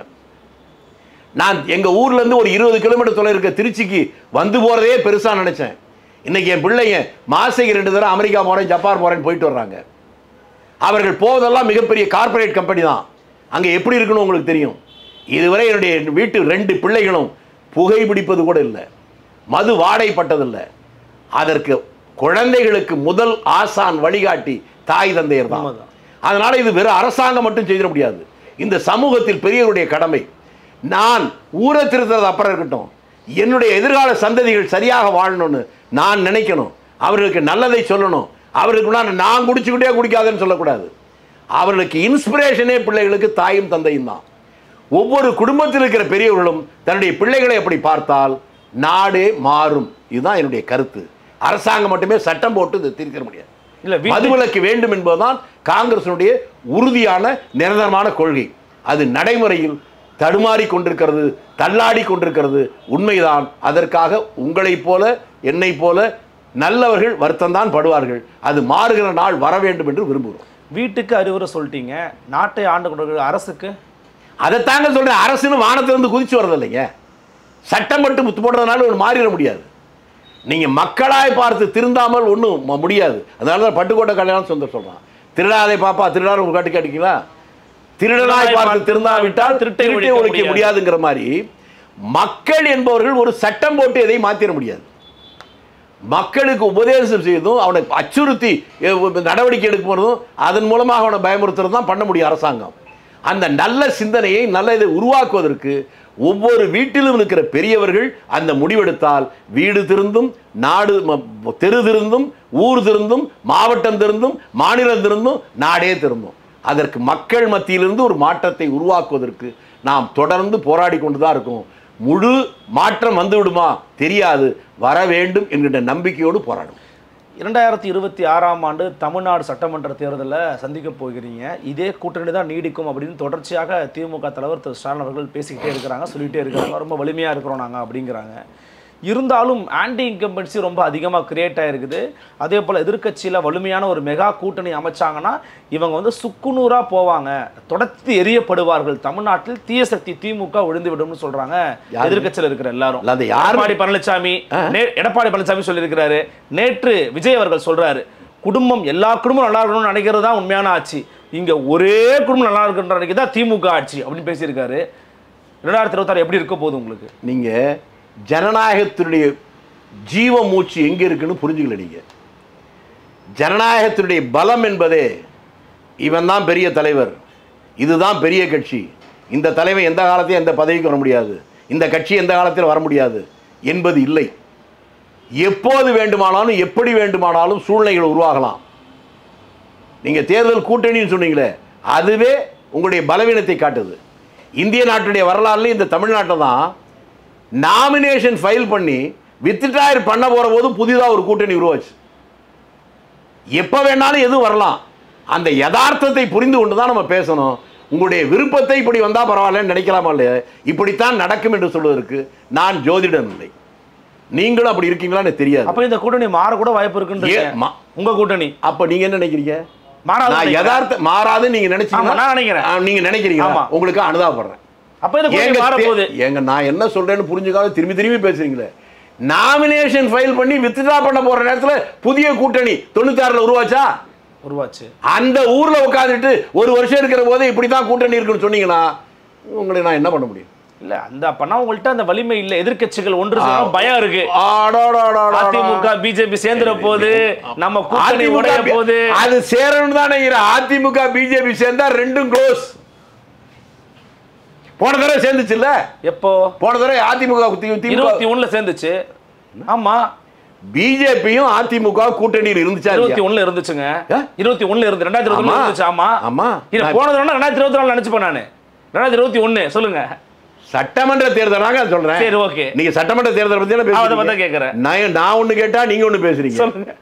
நான் எங்க ஊர்ல இருந்து ஒரு 20 கிலோமீட்டர் தொலைவில் இருக்க திருச்சிக்கு வந்து போறதே பெருசா நினைச்சேன். இன்னைக்கு என் பிள்ளைங்க மாசைக்கு 2 தடவை அமெரிக்கா போறேன், ஜப்பான் போறேன்னு போயிட்டு வர்றாங்க. அவர்கள் போவதெல்லாம் மிகப்பெரிய கார்பரேட் கம்பெனி தான். அங்க எப்படி இருக்குன்னு உங்களுக்கு தெரியும். இதுவரை என்னுடைய வீட்டு 2 பிள்ளைகளும் புகைப்பிடிப்பது கூட இல்லை, மது வாடைப்பட்டதில்லை. அதற்கு குழந்தைகளுக்கு முதல் ஆசான் வழிகாட்டி தாய் தந்தையர் தான். அதனால இது வெறும் அரசாங்கம் மட்டும் செய்திட முடியாது. இந்த சமூகத்தில் பெரியவருடைய கடமை. நான் ஊரை திருத்துறது அப்புறம் இருக்கட்டும், என்னுடைய எதிர்கால சந்ததிகள் சரியாக வாழணும்னு நான் நினைக்கணும். அவர்களுக்கு நல்லதை சொல்லணும். அவர்களுக்கு நான் குடிச்சுக்கிட்டே குடிக்காதுன்னு சொல்லக்கூடாது. அவர்களுக்கு இன்ஸ்பிரேஷனே பிள்ளைகளுக்கு தாயும் தந்தையும் தான். ஒவ்வொரு குடும்பத்தில் இருக்கிற பெரியவர்களும் தன்னுடைய பிள்ளைகளை எப்படி பார்த்தால் நாடே மாறும். இதுதான் என்னுடைய கருத்து. அரசாங்கம் மட்டுமே சட்டம் போட்டு இதை தீர்க்க முடியாது. மதுவிலக்கு வேண்டும் என்பதுதான் காங்கிரசினுடைய உறுதியான நிரந்தரமான கொள்கை. அது நடைமுறையில் தடுமாறி கொண்டிருக்கிறது, தள்ளாடி கொண்டிருக்கிறது. உண்மைதான். அதற்காக உங்களைப் போல என்னை போல நல்லவர்கள் வருத்தம் தான் படுவார்கள். அது மாறுகிற நாள் வர வேண்டும் என்று விரும்புகிறோம். வீட்டுக்கு அறிவுரை சொல்லிட்டீங்க, நாட்டை ஆண்டு கொண்டிருக்கிற அரசுக்கு அதைத்தாங்க சொல்றேன். அரசுன்னு வானத்திலிருந்து குதிச்சு வர்றது இல்லைங்க. சட்டம் மட்டும் போடுறதுனால ஒன்று மாறிட முடியாது. நீங்க மக்களாய் பார்த்து திருந்தாமல் ஒன்றும் முடியாது. அதனால தான் பட்டுக்கோட்டை கல்யாணம் சொல்றான், திருடாதை பாப்பா திருடாத ஒரு காட்டு கேட்டீங்களா? திருடனாய் பார்த்து திருந்தாவிட்டால் திருட்டை ஒழிக்க முடியாதுங்கிற மாதிரி மக்கள் என்பவர்கள் ஒரு சட்டம் போட்டு எதையும் மாத்திர முடியாது. மக்களுக்கு உபதேசம் செய்வதும் அவனை அச்சுறுத்தி நடவடிக்கை எடுக்க போறதும் அதன் மூலமாக அவனை பயமுறுத்துறது தான் பண்ண முடியும் அரசாங்கம். அந்த நல்ல சிந்தனையை நல்ல இதை உருவாக்குவதற்கு ஒவ்வொரு வீட்டிலும் இருக்கிற பெரியவர்கள் அந்த முடிவெடுத்தால் வீடு திருந்தும், நாடு தெரு திருந்தும், ஊர் திருந்தும், மாவட்டம் திருந்தும், மாநிலம் திருந்தும், நாடே திருந்தும். அதற்கு மக்கள் மத்தியிலிருந்து ஒரு மாற்றத்தை உருவாக்குவதற்கு நாம் தொடர்ந்து போராடி கொண்டு தான் இருக்கோம். முழு மாற்றம் வந்து விடுமா தெரியாது, வர வேண்டும் என்கின்ற நம்பிக்கையோடு போராடும். 2026 தமிழ்நாடு சட்டமன்ற தேர்தலில் சந்திக்க போகிறீங்க. இதே கூட்டணி தான் நீடிக்கும் அப்படின்னு தொடர்ச்சியாக திமுக தலைவர் திரு ஸ்டாலின் அவர்கள் பேசிக்கிட்டே இருக்கிறாங்க, சொல்லிகிட்டே இருக்கிறாங்க. ரொம்ப வலிமையாக இருக்கிறோம் நாங்கள் அப்படிங்கிறாங்க. இருந்தாலும் ஆன்டி இன்கம்பன்சி ரொம்ப அதிகமாக கிரியேட் ஆகிருக்குது. அதே போல் எதிர்க்கட்சியில் வலிமையான ஒரு மெகா கூட்டணி அமைச்சாங்கன்னா இவங்க வந்து சுக்குநூறாக போவாங்க, தொடர்ந்து எரியப்படுவார்கள், தமிழ்நாட்டில் தீய சக்தி திமுக விழுந்து விடும்னு சொல்கிறாங்க எதிர்க்கட்சியில் இருக்கிற எல்லாரும். எடப்பாடி பழனிசாமி சொல்லியிருக்கிறாரு. நேற்று விஜய் அவர்கள் சொல்கிறாரு, குடும்பம் எல்லா குடும்பம் நல்லா இருக்கணும்னு நினைக்கிறது தான் உண்மையான ஆட்சி, இங்கே ஒரே குடும்பம் நல்லா இருக்குன்ற நினைக்கிறது தான் திமுக ஆட்சி அப்படின்னு பேசியிருக்காரு. 2026 எப்படி இருக்க போகுது உங்களுக்கு? நீங்கள் ஜனநாயகத்தினுடைய ஜீவ மூச்சு எங்கே இருக்குன்னு புரிஞ்சுக்கல. நீங்கள் ஜனநாயகத்தினுடைய பலம் என்பதே இவன் தான் பெரிய தலைவர், இதுதான் பெரிய கட்சி, இந்த தலைவர் எந்த காலத்தையும் எந்த பதவிக்கு வர முடியாது, இந்த கட்சி எந்த காலத்தில் வர முடியாது என்பது இல்லை. எப்போது வேண்டுமானாலும் எப்படி வேண்டுமானாலும் சூழ்நிலைகள் உருவாகலாம். நீங்கள் தேர்தல் கூட்டணின்னு சொன்னீங்களே, அதுவே உங்களுடைய பலவீனத்தை காட்டுது. இந்திய நாட்டுடைய வரலாறுல இந்த தமிழ்நாட்டை தான் நாமினேஷன் ஃபைல் பண்ணி வித்ட்ராயல் பண்ண போற போது புதிதாக ஒரு கூட்டணி உருவாச்சு. எப்போ வேணாலும் எதுவும் வரலாம். அந்த யதார்த்தத்தை புரிந்து கொண்டு தான் நம்ம பேசணும். உங்களுடைய விருப்பத்தை இப்படி வந்தால் பரவாயில்லன்னு நினைக்கலாமா இல்லையா? இப்படித்தான் நடக்கும் என்று சொல்வதற்கு நான் ஜோதிடன் இல்லை. நீங்களும் அப்படி இருக்கீங்களான்னு தெரியாது. அப்ப இந்த கூட்டணி மாற கூட வாய்ப்பு இருக்குன்னு உங்க கூட்டணி. அப்ப நீங்க என்ன நினைக்கிறீங்க? மாறாது, யதார்த்த மாறாது நீங்க நினைச்சீங்க. நான் நினைக்கிறேன் நீங்க நினைக்கிறீங்க. உங்களுக்கு அனுதாபப்படுறேன். அப்ப இந்த கூட்டணி மாற போகுது. ஏங்க நான் என்ன சொல்றேன்னு புரிஞ்சுக்காம திரும்பி பேசுறீங்களே. நாமினேஷன் ஃபைல் பண்ணி வித்ட்ரா பண்ண போற நேரத்துல புதிய கூட்டணி 96ல உருவாச்சு. அந்த ஊர்ல உட்கார்ந்துட்டு ஒரு வருஷம் இருக்கிற போது இப்படிதான் கூட்டணி இருக்குன்னு சொன்னீங்கன்னா உங்களை நான் என்ன பண்ண முடியும்? இல்ல அந்த பண்ணா உங்கள்ட்ட அந்த வலிமை இல்ல. எதிர்க்கட்சிகள் ஒன்று சேர பயம் இருக்கு. அதிமுக பிஜேபி சேர்ந்துற போது நம்ம கூட்டணி உடைய போது அது சேரணும் தானே. அதிமுக பிஜேபி சேர்ந்தா ரெண்டும் க்ளோஸ். போன தடவை சேர்ந்துச்சு இல்ல? எப்போ போன தடவை அதிமுக 21ல சேர்ந்துச்சு. ஆமா, பிஜேபியும் அதிமுக கூட்டணியில் இருந்துச்சா? 21ல இருந்துச்சுங்க. 21ல இருந்து 2021 இருந்துச்சு. ஆமா ஆமா. இது போன தடவை 2024 நினைச்சுப்பேன் நானு. 2021 சொல்லுங்க. சட்டமன்ற தேர்தலாக சொல்றேன். சரி ஓகே. நீங்க சட்டமன்ற தேர்தல் பத்தி பேசுறீங்க. கேக்குறேன். நான் ஒண்ணு கேட்டா நீங்க ஒண்ணு பேசுறீங்க. சொல்லுங்க.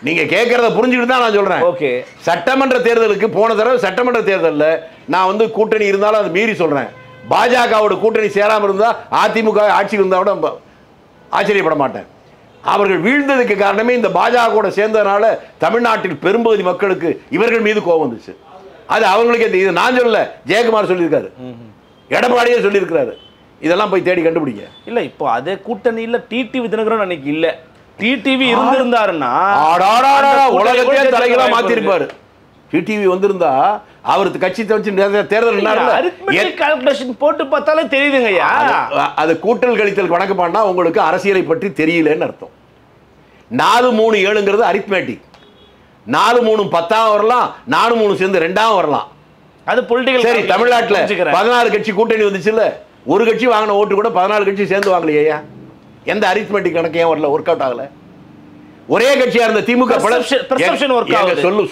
நீங்க கேட்கறத புரிஞ்சுக்கிட்டு தான் நான் சொல்றேன். ஓகே. சட்டமன்ற தேர்தலுக்கு போன தடவை சட்டமன்ற தேர்தலில் நான் வந்து கூட்டணி இருந்தாலும் அது மீறி சொல்றேன். பாஜகவோட கூட்டணி சேராம இருந்தா அதிமுக ஆட்சிக்கு இருந்தா கூட ஆச்சரியப்பட மாட்டேன். அவர்கள் வீழ்ந்ததுக்கு காரணமே இந்த பாஜக கூட சேர்ந்ததுனால தமிழ்நாட்டில் பெரும்பகுதி மக்களுக்கு இவர்கள் மீது கோபம் வந்துச்சு. அது அவங்களுக்கே இது நான் சொல்லல, ஜெயக்குமார் சொல்லியிருக்காரு, எடப்பாடியே சொல்லியிருக்கிறாரு. இதெல்லாம் போய் தேடி கண்டுபிடிங்க. இல்ல இப்போ அதே கூட்டணியில் டிடிவி தினகரன் அன்னைக்கு இல்ல. டிடிவி இருந்திருந்தாருன்னா உலகத்தையே தலைகளா மாத்திருப்பாரு. டிடிவி வந்திருந்தா அவருக்கு கட்சி தேர்தல் போட்டு பார்த்தாலே தெரியுதுங்கய்யா. அது கூட்டல் கழித்தல் கணக்கு பண்ணா உங்களுக்கு அரசியலை பற்றி தெரியலன்னு அர்த்தம். 4-3-7ங்கிறது அரித்மேட்டிக். 4-3 10 வரலாம், 4-3 சேர்ந்து 2 வரலாம். அது பொலிட்டிக்கல். சரி, தமிழ்நாட்டில் 14 கட்சி கூட்டணி வந்துச்சு இல்ல? ஒரு கட்சி வாங்கின ஓட்டு கூட 14 கட்சி சேர்ந்து வாங்கலையா? எந்த அரித்மெட்டிக் கணக்கு ஏன் வரல? ஒர்க் அவுட் ஆகல. ஒரே கட்சியா இருந்த திமுக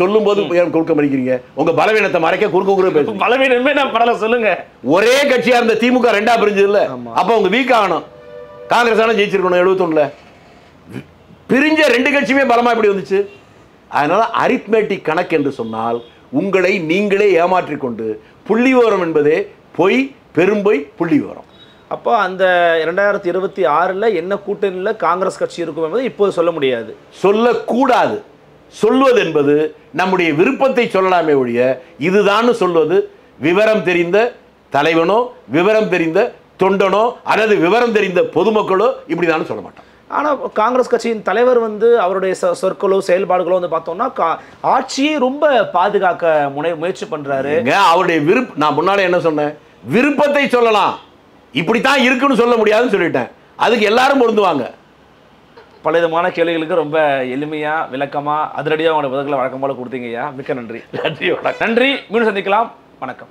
சொல்லும் போது குறுக்க மறிக்கிறீங்க. உங்க பலவீனத்தை மறைக்க குறுக்க பலவீனமே நான் படல சொல்லுங்க. ஒரே கட்சியா இருந்த திமுக 2ஆ பிரிஞ்சது இல்ல? அப்ப உங்க வீக் ஆகணும். காங்கிரஸ் ஆனா ஜெயிச்சிருக்கணும் 71ல. பிரிஞ்ச 2 கட்சியுமே பலமா இப்படி வந்துச்சு. அதனால அரித்மெட்டிக் கணக்கு என்று சொன்னால் உங்களை நீங்களே ஏமாற்றிக் கொண்டு புள்ளி விவரம் என்பதே பொய், பெரும்பொய், புள்ளி விவரம். அப்போ அந்த 2026ல் என்ன கூட்டணியில் காங்கிரஸ் கட்சி இருக்கும் என்பதை இப்போது சொல்ல முடியாது, சொல்லக்கூடாது. சொல்வது என்பது நம்முடைய விருப்பத்தை சொல்லலாமே ஒழிய இதுதான் சொல்வது விவரம் தெரிந்த தலைவனோ விவரம் தெரிந்த தொண்டனோ அல்லது விவரம் தெரிந்த பொதுமக்களோ இப்படிதான் சொல்ல மாட்டான். ஆனால் காங்கிரஸ் கட்சியின் தலைவர் வந்து அவருடைய சொற்களோ செயல்பாடுகளோ வந்து பார்த்தோம்னா ஆட்சியை ரொம்ப பாதுகாக்க முயற்சி பண்றாரு. அவருடைய நான் முன்னாலே என்ன சொன்னேன், விருப்பத்தை சொல்லலாம், இப்படித்தான் இருக்குன்னு சொல்ல முடியாதுன்னு சொல்லிட்டேன். அதுக்கு எல்லாரும் பொருந்துவாங்க. பல விதமான கேள்விகளுக்கு ரொம்ப எளிமையா விளக்கமா அதிரடியாக உங்களோட பதில்களை வழக்கம் போல கொடுத்தீங்க ஐயா. மிக்க நன்றி. நன்றி. நன்றி. மீண்டும் சந்திக்கலாம். வணக்கம்.